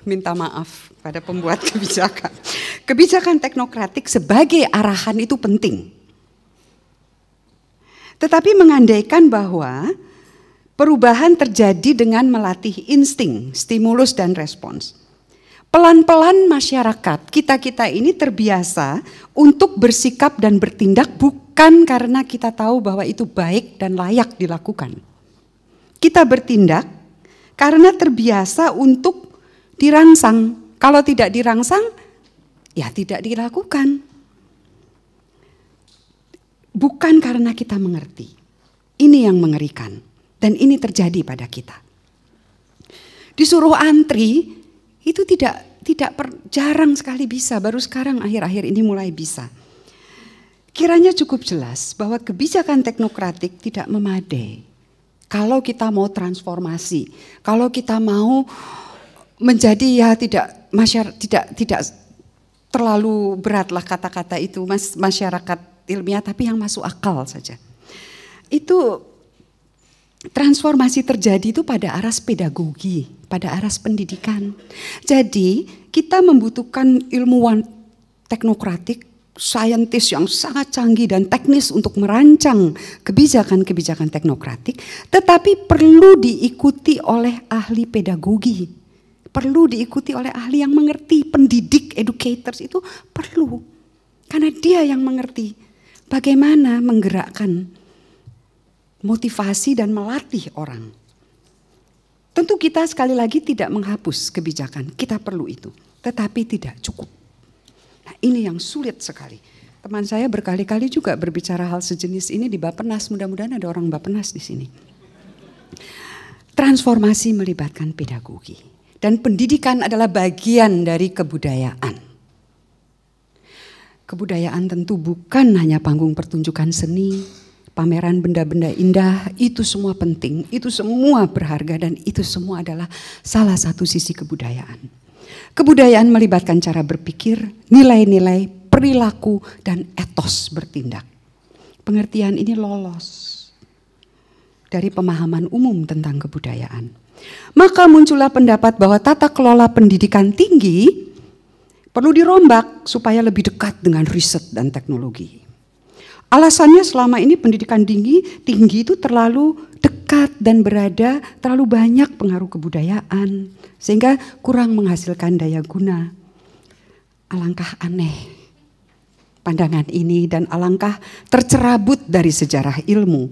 Minta maaf pada pembuat kebijakan. Kebijakan teknokratik sebagai arahan itu penting. Tetapi mengandaikan bahwa perubahan terjadi dengan melatih insting, stimulus dan respons. Pelan-pelan masyarakat, kita-kita ini terbiasa untuk bersikap dan bertindak bukan karena kita tahu bahwa itu baik dan layak dilakukan. Kita bertindak karena terbiasa untuk dirangsang. Kalau tidak dirangsang, ya tidak dilakukan. Bukan karena kita mengerti. Ini yang mengerikan. Dan ini terjadi pada kita. Disuruh antri, itu jarang sekali bisa. Baru sekarang akhir-akhir ini mulai bisa. Kiranya cukup jelas bahwa kebijakan teknokratik tidak memadai. Kalau kita mau transformasi, kalau kita mau menjadi ya tidak terlalu beratlah kata-kata itu masyarakat ilmiah, tapi yang masuk akal saja. Itu transformasi terjadi itu pada aras pedagogi, pada aras pendidikan. Jadi kita membutuhkan ilmuwan teknokratik, saintis yang sangat canggih dan teknis untuk merancang kebijakan-kebijakan teknokratik, tetapi perlu diikuti oleh ahli pedagogi, perlu diikuti oleh ahli yang mengerti, pendidik, educators itu perlu, karena dia yang mengerti bagaimana menggerakkan motivasi dan melatih orang. Tentu kita sekali lagi tidak menghapus kebijakan, kita perlu itu, tetapi tidak cukup. Nah, ini yang sulit sekali. Teman saya berkali-kali juga berbicara hal sejenis ini di Bappenas, mudah-mudahan ada orang Bappenas di sini. Transformasi melibatkan pedagogi dan pendidikan adalah bagian dari kebudayaan. Kebudayaan tentu bukan hanya panggung pertunjukan seni, pameran benda-benda indah, itu semua penting, itu semua berharga dan itu semua adalah salah satu sisi kebudayaan. Kebudayaan melibatkan cara berpikir, nilai-nilai, perilaku, dan etos bertindak. Pengertian ini lolos dari pemahaman umum tentang kebudayaan. Maka muncullah pendapat bahwa tata kelola pendidikan tinggi perlu dirombak supaya lebih dekat dengan riset dan teknologi. Alasannya selama ini pendidikan tinggi itu terlalu dekat dan berada terlalu banyak pengaruh kebudayaan sehingga kurang menghasilkan daya guna. Alangkah aneh pandangan ini dan alangkah tercerabut dari sejarah ilmu.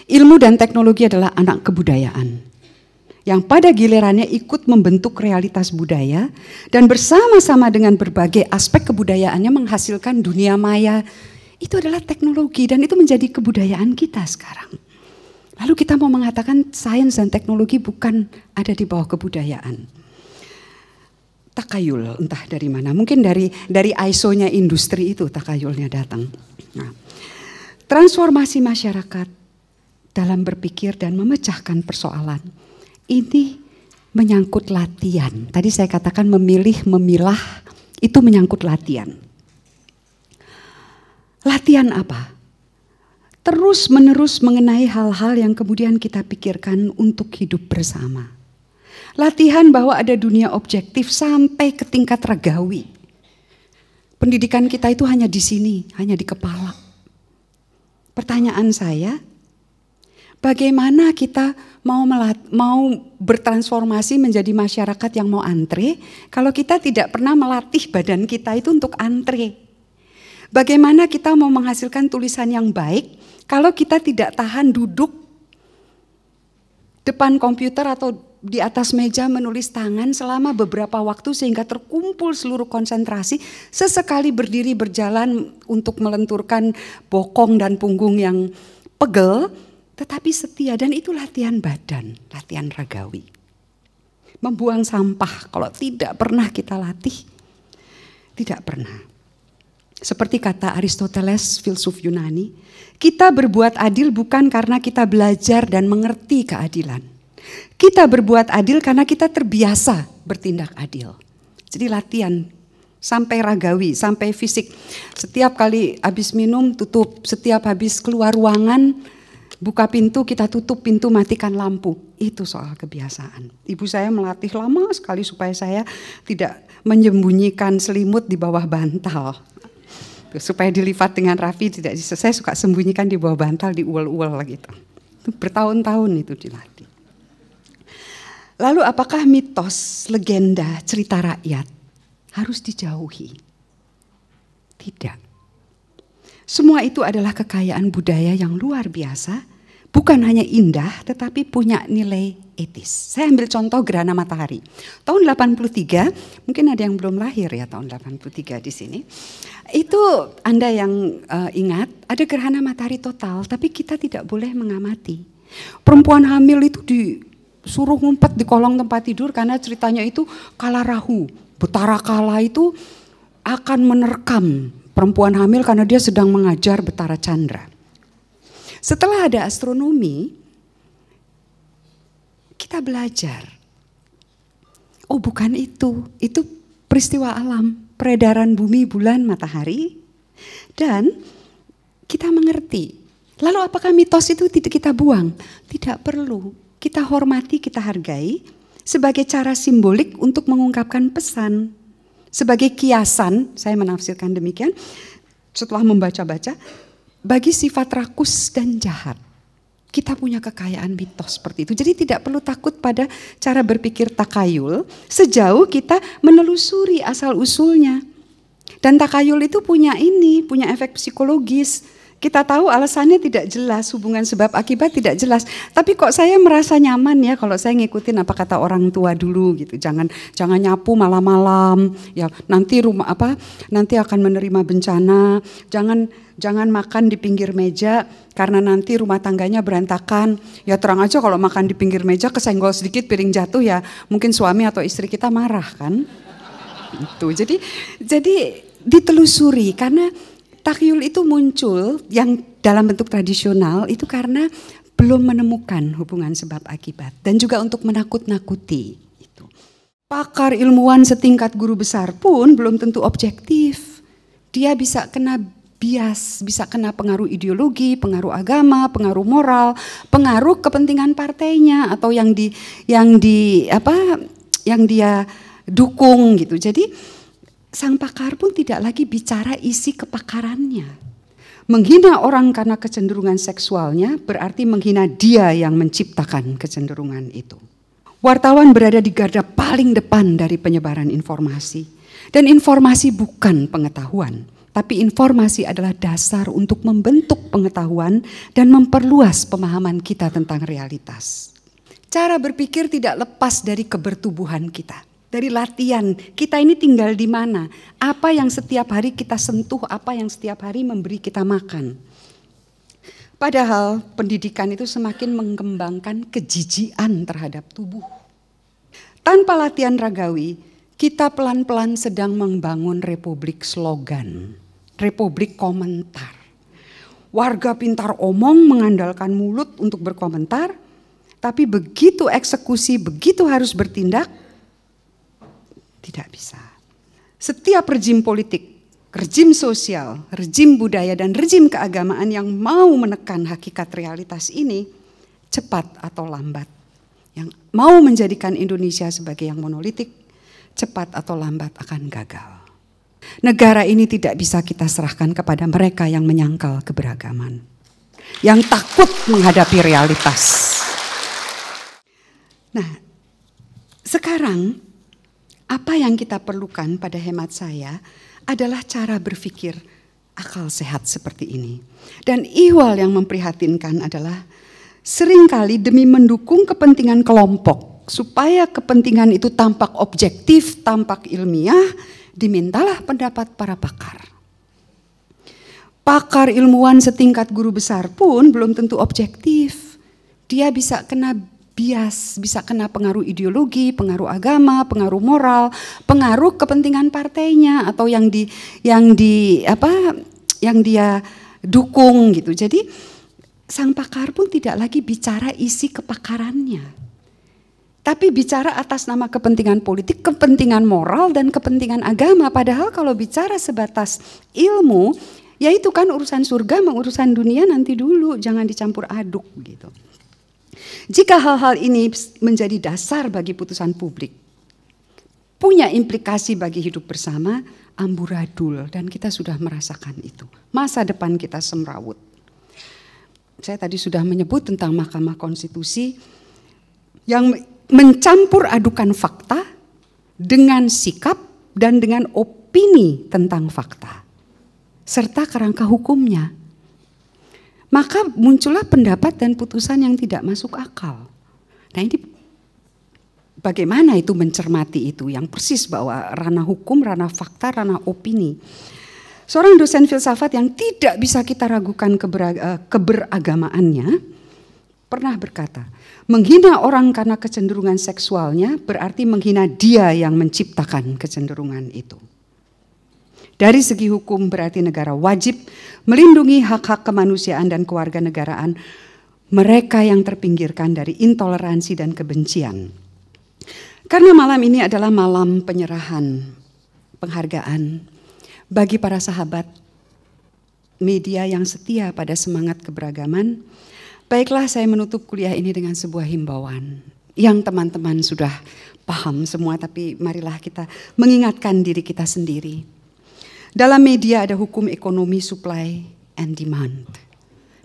Ilmu dan teknologi adalah anak kebudayaan yang pada gilirannya ikut membentuk realitas budaya dan bersama-sama dengan berbagai aspek kebudayaannya menghasilkan dunia maya. Itu adalah teknologi dan itu menjadi kebudayaan kita sekarang. Lalu kita mau mengatakan sains dan teknologi bukan ada di bawah kebudayaan. Takayul entah dari mana, mungkin dari ISO-nya industri itu takayulnya datang. Nah, transformasi masyarakat dalam berpikir dan memecahkan persoalan ini menyangkut latihan. Tadi saya katakan memilih, memilah itu menyangkut latihan. Latihan apa? Terus menerus mengenai hal-hal yang kemudian kita pikirkan untuk hidup bersama. Latihan bahwa ada dunia objektif sampai ke tingkat ragawi. Pendidikan kita itu hanya di sini, hanya di kepala. Pertanyaan saya, bagaimana kita mau bertransformasi menjadi masyarakat yang mau antre kalau kita tidak pernah melatih badan kita itu untuk antre? Bagaimana kita mau menghasilkan tulisan yang baik kalau kita tidak tahan duduk depan komputer atau di atas meja menulis tangan selama beberapa waktu sehingga terkumpul seluruh konsentrasi, sesekali berdiri berjalan untuk melenturkan bokong dan punggung yang pegel, tetapi setia, dan itu latihan badan, latihan ragawi. Membuang sampah kalau tidak pernah kita latih, tidak pernah. Seperti kata Aristoteles, filsuf Yunani, kita berbuat adil bukan karena kita belajar dan mengerti keadilan. Kita berbuat adil karena kita terbiasa bertindak adil. Jadi latihan sampai ragawi, sampai fisik. Setiap kali habis minum tutup, setiap habis keluar ruangan buka pintu, kita tutup pintu, matikan lampu. Itu soal kebiasaan. Ibu saya melatih lama sekali supaya saya tidak menyembunyikan selimut di bawah bantal. Supaya dilipat dengan rapi, tidak saya suka sembunyikan di bawah bantal, diuel-uel gitu. Bertahun-tahun itu dilatih. Lalu apakah mitos, legenda, cerita rakyat harus dijauhi? Tidak. Semua itu adalah kekayaan budaya yang luar biasa, bukan hanya indah tetapi punya nilai etis. Saya ambil contoh gerhana matahari. Tahun 83, mungkin ada yang belum lahir ya tahun 83 di sini. Itu Anda yang ingat, ada gerhana matahari total tapi kita tidak boleh mengamati. Perempuan hamil itu disuruh ngumpet di kolong tempat tidur karena ceritanya itu kala rahu. Betara Kala itu akan menerkam perempuan hamil karena dia sedang mengajar Betara Chandra. Setelah ada astronomi, kita belajar. Oh bukan itu peristiwa alam, peredaran bumi, bulan, matahari. Dan kita mengerti. Lalu apakah mitos itu tidak kita buang? Tidak perlu, kita hormati, kita hargai. Sebagai cara simbolik untuk mengungkapkan pesan. Sebagai kiasan, saya menafsirkan demikian, setelah membaca-baca, bagi sifat rakus dan jahat. Kita punya kekayaan mitos seperti itu. Jadi tidak perlu takut pada cara berpikir takayul, sejauh kita menelusuri asal-usulnya. Dan takayul itu punya efek psikologis. Kita tahu alasannya tidak jelas, hubungan sebab akibat tidak jelas. Tapi kok saya merasa nyaman ya kalau saya ngikutin apa kata orang tua dulu gitu. Jangan nyapu malam-malam. Ya nanti nanti akan menerima bencana. Jangan makan di pinggir meja karena nanti rumah tangganya berantakan. Ya terang aja kalau makan di pinggir meja kesenggol sedikit piring jatuh ya mungkin suami atau istri kita marah kan. Itu. Jadi ditelusuri karena takyul itu muncul yang dalam bentuk tradisional itu karena belum menemukan hubungan sebab akibat dan juga untuk menakut-nakuti. Itu. Pakar ilmuwan setingkat guru besar pun belum tentu objektif. Dia bisa kena bias, bisa kena pengaruh ideologi, pengaruh agama, pengaruh moral, pengaruh kepentingan partainya atau yang dia dukung gitu. Jadi sang pakar pun tidak lagi bicara isi kepakarannya. Menghina orang karena kecenderungan seksualnya berarti menghina dia yang menciptakan kecenderungan itu. Wartawan berada di garda paling depan dari penyebaran informasi. Dan informasi bukan pengetahuan, tapi informasi adalah dasar untuk membentuk pengetahuan dan memperluas pemahaman kita tentang realitas. Cara berpikir tidak lepas dari kebertubuhan kita. Dari latihan, kita ini tinggal di mana, apa yang setiap hari kita sentuh, apa yang setiap hari memberi kita makan. Padahal pendidikan itu semakin mengembangkan kejijian terhadap tubuh. Tanpa latihan ragawi, kita pelan-pelan sedang membangun republik slogan, republik komentar. Warga pintar omong mengandalkan mulut untuk berkomentar, tapi begitu eksekusi, begitu harus bertindak, tidak bisa. Setiap rejim politik, rejim sosial, rejim budaya, dan rejim keagamaan yang mau menekan hakikat realitas ini, cepat atau lambat, yang mau menjadikan Indonesia sebagai yang monolitik, cepat atau lambat akan gagal. Negara ini tidak bisa kita serahkan kepada mereka yang menyangkal keberagaman, yang takut menghadapi realitas. Nah, sekarang apa yang kita perlukan pada hemat saya adalah cara berpikir akal sehat seperti ini. Dan ihwal yang memprihatinkan adalah seringkali demi mendukung kepentingan kelompok, supaya kepentingan itu tampak objektif, tampak ilmiah, dimintalah pendapat para pakar. Pakar ilmuwan setingkat guru besar pun belum tentu objektif. Dia bisa kena bias, bisa kena pengaruh ideologi, pengaruh agama, pengaruh moral, pengaruh kepentingan partainya atau yang dia dukung gitu. Jadi sang pakar pun tidak lagi bicara isi kepakarannya, tapi bicara atas nama kepentingan politik, kepentingan moral dan kepentingan agama. Padahal kalau bicara sebatas ilmu, ya itu kan urusan surga sama urusan dunia nanti dulu, jangan dicampur aduk gitu. Jika hal-hal ini menjadi dasar bagi putusan publik, punya implikasi bagi hidup bersama, amburadul, dan kita sudah merasakan itu. Masa depan kita semrawut. Saya tadi sudah menyebut tentang Mahkamah Konstitusi yang mencampur adukan fakta dengan sikap dan dengan opini tentang fakta, serta kerangka hukumnya. Maka muncullah pendapat dan putusan yang tidak masuk akal. Nah ini bagaimana itu mencermati itu, yang persis bahwa ranah hukum, ranah fakta, ranah opini. Seorang dosen filsafat yang tidak bisa kita ragukan keberagamaannya pernah berkata, menghina orang karena kecenderungan seksualnya berarti menghina dia yang menciptakan kecenderungan itu. Dari segi hukum berarti negara wajib melindungi hak-hak kemanusiaan dan kewarganegaraan mereka yang terpinggirkan dari intoleransi dan kebencian. Karena malam ini adalah malam penyerahan penghargaan bagi para sahabat media yang setia pada semangat keberagaman, baiklah saya menutup kuliah ini dengan sebuah himbauan yang teman-teman sudah paham semua, tapi marilah kita mengingatkan diri kita sendiri. Dalam media ada hukum ekonomi supply and demand.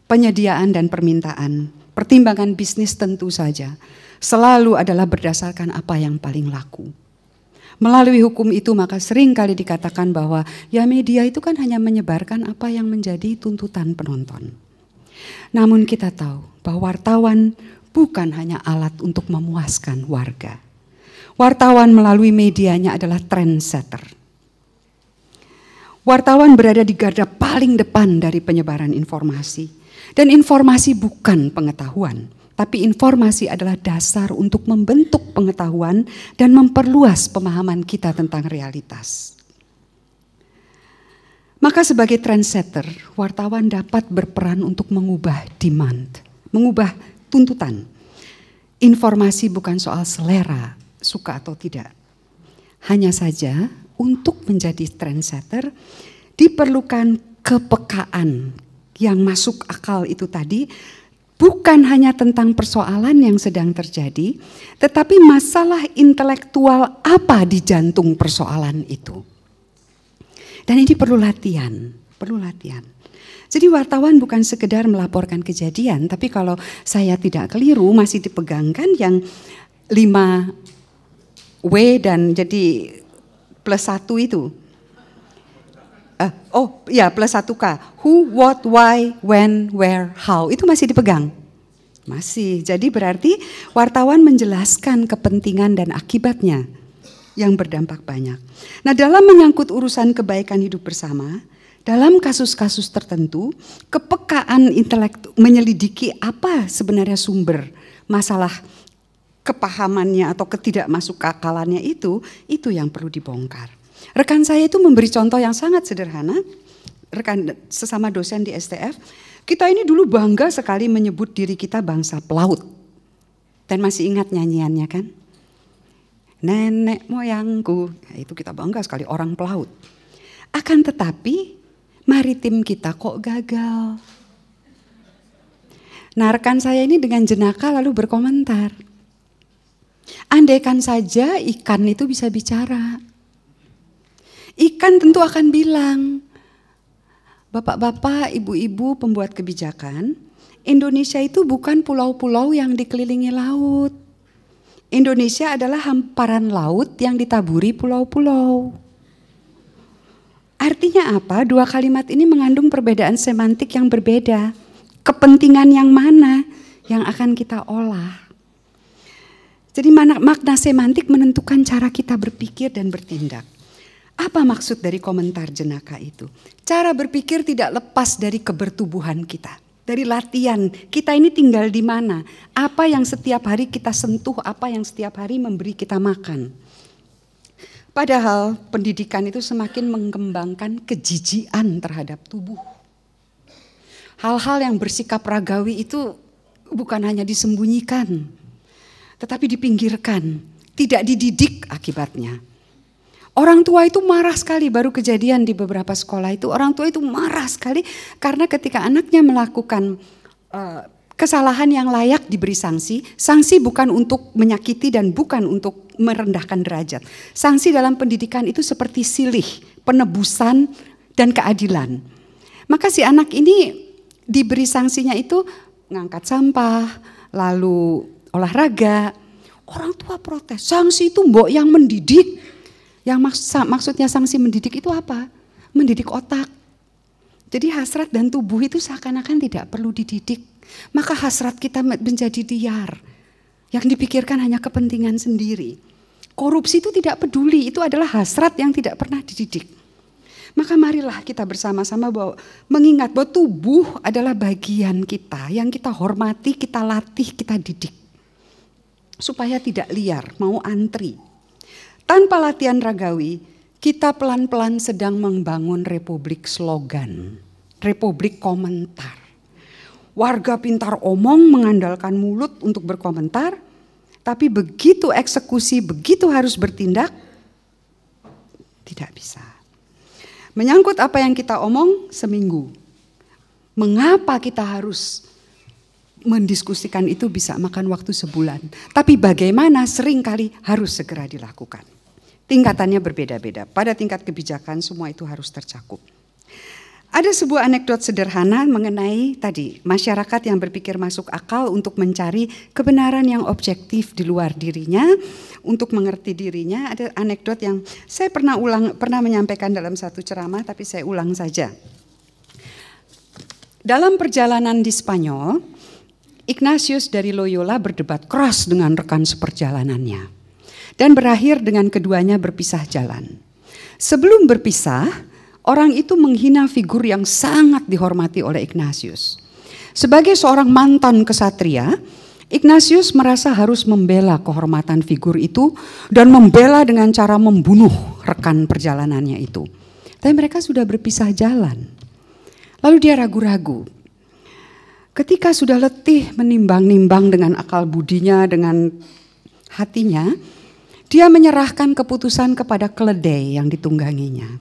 Penyediaan dan permintaan, pertimbangan bisnis tentu saja selalu adalah berdasarkan apa yang paling laku. Melalui hukum itu maka sering kali dikatakan bahwa ya media itu kan hanya menyebarkan apa yang menjadi tuntutan penonton. Namun kita tahu bahwa wartawan bukan hanya alat untuk memuaskan warga. Wartawan melalui medianya adalah trendsetter. Wartawan berada di garda paling depan dari penyebaran informasi. Dan informasi bukan pengetahuan, tapi informasi adalah dasar untuk membentuk pengetahuan dan memperluas pemahaman kita tentang realitas. Maka sebagai trendsetter, wartawan dapat berperan untuk mengubah demand, mengubah tuntutan. Informasi bukan soal selera, suka atau tidak. Hanya saja untuk menjadi trendsetter diperlukan kepekaan yang masuk akal itu tadi, bukan hanya tentang persoalan yang sedang terjadi, tetapi masalah intelektual apa di jantung persoalan itu. Dan ini perlu latihan, perlu latihan. Jadi wartawan bukan sekedar melaporkan kejadian, tapi kalau saya tidak keliru masih dipegangkan yang 5W dan jadi +1 itu. +1K. Who, what, why, when, where, how. Itu masih dipegang. Masih. Jadi berarti wartawan menjelaskan kepentingan dan akibatnya yang berdampak banyak. Nah, dalam menyangkut urusan kebaikan hidup bersama, dalam kasus-kasus tertentu, kepekaan intelektual menyelidiki apa sebenarnya sumber masalah kepahamannya atau ketidakmasukakalannya itu yang perlu dibongkar. Rekan saya itu memberi contoh yang sangat sederhana, rekan sesama dosen di STF, kita ini dulu bangga sekali menyebut diri kita bangsa pelaut. Dan masih ingat nyanyiannya kan? Nenek moyangku, itu kita bangga sekali orang pelaut. Akan tetapi maritim kita kok gagal. Nah, rekan saya ini dengan jenaka lalu berkomentar, andaikan saja ikan itu bisa bicara. Ikan tentu akan bilang, bapak-bapak, ibu-ibu pembuat kebijakan, Indonesia itu bukan pulau-pulau yang dikelilingi laut. Indonesia adalah hamparan laut yang ditaburi pulau-pulau. Artinya apa? Dua kalimat ini mengandung perbedaan semantik yang berbeda. Kepentingan yang mana yang akan kita olah. Jadi makna semantik menentukan cara kita berpikir dan bertindak. Apa maksud dari komentar jenaka itu? Cara berpikir tidak lepas dari kebertubuhan kita. dari latihan. Kita ini tinggal di mana? Apa yang setiap hari kita sentuh, apa yang setiap hari memberi kita makan. Padahal pendidikan itu semakin mengembangkan kejijian terhadap tubuh. Hal-hal yang bersikap ragawi itu bukan hanya disembunyikan, tetapi dipinggirkan, tidak dididik akibatnya. Orang tua itu marah sekali, baru kejadian di beberapa sekolah itu, orang tua itu marah sekali karena ketika anaknya melakukan kesalahan yang layak diberi sanksi. Sanksi bukan untuk menyakiti dan bukan untuk merendahkan derajat. Sanksi dalam pendidikan itu seperti silih, penebusan dan keadilan. Maka si anak ini diberi sanksinya itu ngangkat sampah, lalu olahraga. Orang tua protes, sanksi itu mbok yang mendidik. Yang maksudnya sanksi mendidik itu apa? Mendidik otak. Jadi hasrat dan tubuh itu seakan-akan tidak perlu dididik. Maka hasrat kita menjadi liar. Yang dipikirkan hanya kepentingan sendiri. Korupsi itu tidak peduli, itu adalah hasrat yang tidak pernah dididik. Maka marilah kita bersama-sama mengingat bahwa tubuh adalah bagian kita yang kita hormati, kita latih, kita didik. Supaya tidak liar, mau antri. Tanpa latihan ragawi, kita pelan-pelan sedang membangun republik slogan, republik komentar. Warga pintar omong mengandalkan mulut untuk berkomentar, tapi begitu eksekusi, begitu harus bertindak, tidak bisa. Menyangkut apa yang kita omong seminggu. Mengapa kita harus mendiskusikan itu bisa makan waktu sebulan. Tapi bagaimana seringkali harus segera dilakukan. Tingkatannya berbeda-beda. Pada tingkat kebijakan semua itu harus tercakup. Ada sebuah anekdot sederhana mengenai tadi masyarakat yang berpikir masuk akal untuk mencari kebenaran yang objektif di luar dirinya, untuk mengerti dirinya. Ada anekdot yang saya pernah menyampaikan dalam satu ceramah, tapi saya ulang saja. Dalam perjalanan di Spanyol, Ignatius dari Loyola berdebat keras dengan rekan seperjalanannya. Dan berakhir dengan keduanya berpisah jalan. Sebelum berpisah, orang itu menghina figur yang sangat dihormati oleh Ignatius. Sebagai seorang mantan kesatria, Ignatius merasa harus membela kehormatan figur itu dan membela dengan cara membunuh rekan perjalanannya itu. Tapi mereka sudah berpisah jalan. Lalu dia ragu-ragu. Ketika sudah letih menimbang-nimbang dengan akal budinya, dengan hatinya, dia menyerahkan keputusan kepada keledai yang ditungganginya.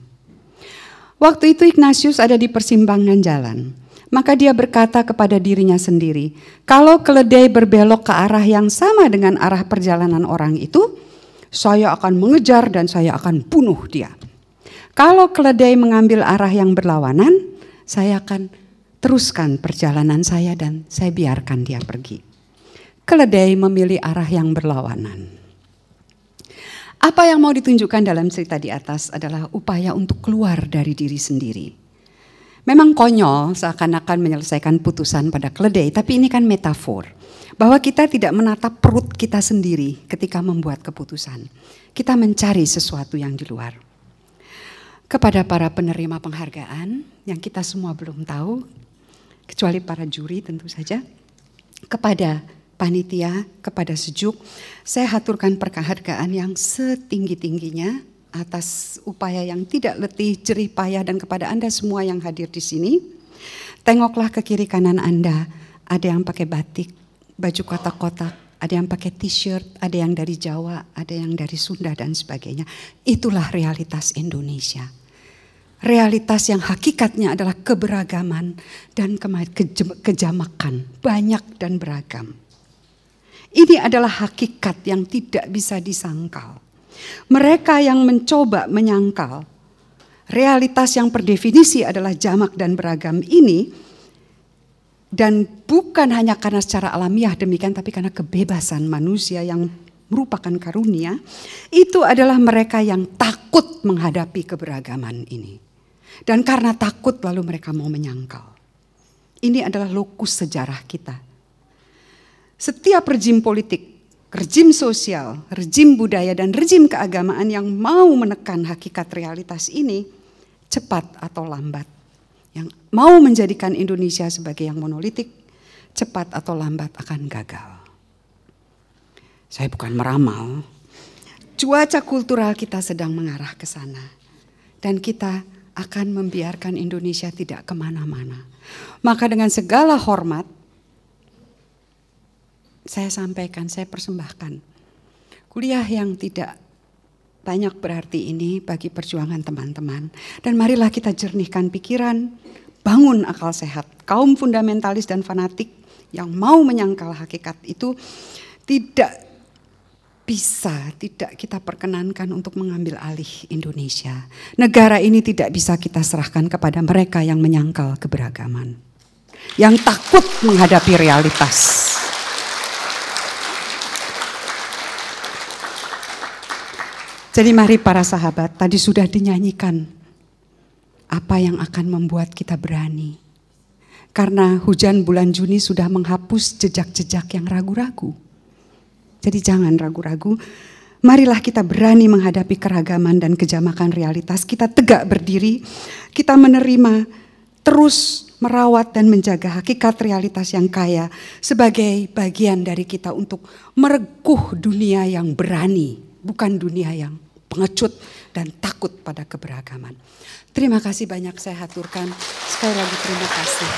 Waktu itu Ignatius ada di persimpangan jalan. Maka dia berkata kepada dirinya sendiri, kalau keledai berbelok ke arah yang sama dengan arah perjalanan orang itu, saya akan mengejar dan saya akan bunuh dia. Kalau keledai mengambil arah yang berlawanan, saya akan teruskan perjalanan saya dan saya biarkan dia pergi. Keledai memilih arah yang berlawanan. Apa yang mau ditunjukkan dalam cerita di atas adalah upaya untuk keluar dari diri sendiri. Memang konyol seakan-akan menyelesaikan putusan pada keledai, tapi ini kan metafor. Bahwa kita tidak menatap perut kita sendiri ketika membuat keputusan. Kita mencari sesuatu yang di luar. Kepada para penerima penghargaan yang kita semua belum tahu, kecuali para juri tentu saja, kepada panitia, kepada Sejuk, saya haturkan penghargaan yang setinggi-tingginya atas upaya yang tidak letih, jerih payah, dan kepada Anda semua yang hadir di sini. Tengoklah ke kiri kanan Anda, ada yang pakai batik, baju kotak-kotak, ada yang pakai t-shirt, ada yang dari Jawa, ada yang dari Sunda dan sebagainya. Itulah realitas Indonesia. Realitas yang hakikatnya adalah keberagaman dan kejamakan, banyak dan beragam. Ini adalah hakikat yang tidak bisa disangkal. Mereka yang mencoba menyangkal realitas yang per definisi adalah jamak dan beragam ini, dan bukan hanya karena secara alamiah demikian, tapi karena kebebasan manusia yang merupakan karunia, itu adalah mereka yang takut menghadapi keberagaman ini. Dan karena takut lalu mereka mau menyangkal. Ini adalah lokus sejarah kita. Setiap rejim politik, rejim sosial, rejim budaya, dan rejim keagamaan yang mau menekan hakikat realitas ini, cepat atau lambat, yang mau menjadikan Indonesia sebagai yang monolitik, cepat atau lambat akan gagal. Saya bukan meramal, cuaca kultural kita sedang mengarah ke sana. Dan kita akan membiarkan Indonesia tidak kemana-mana. Maka dengan segala hormat, saya sampaikan, saya persembahkan. Kuliah yang tidak banyak berarti ini bagi perjuangan teman-teman. Dan marilah kita jernihkan pikiran, bangun akal sehat. Kaum fundamentalis dan fanatik yang mau menyangkal hakikat itu tidak kita perkenankan untuk mengambil alih Indonesia. Negara ini tidak bisa kita serahkan kepada mereka yang menyangkal keberagaman, yang takut menghadapi realitas. Jadi mari para sahabat, tadi sudah dinyanyikan apa yang akan membuat kita berani. Karena hujan bulan Juni sudah menghapus jejak-jejak yang ragu-ragu. Jadi jangan ragu-ragu, marilah kita berani menghadapi keragaman dan kejamakan realitas. Kita tegak berdiri, kita menerima, terus merawat dan menjaga hakikat realitas yang kaya sebagai bagian dari kita untuk merekuh dunia yang berani, bukan dunia yang pengecut dan takut pada keberagaman. Terima kasih banyak saya haturkan, sekali lagi terima kasih.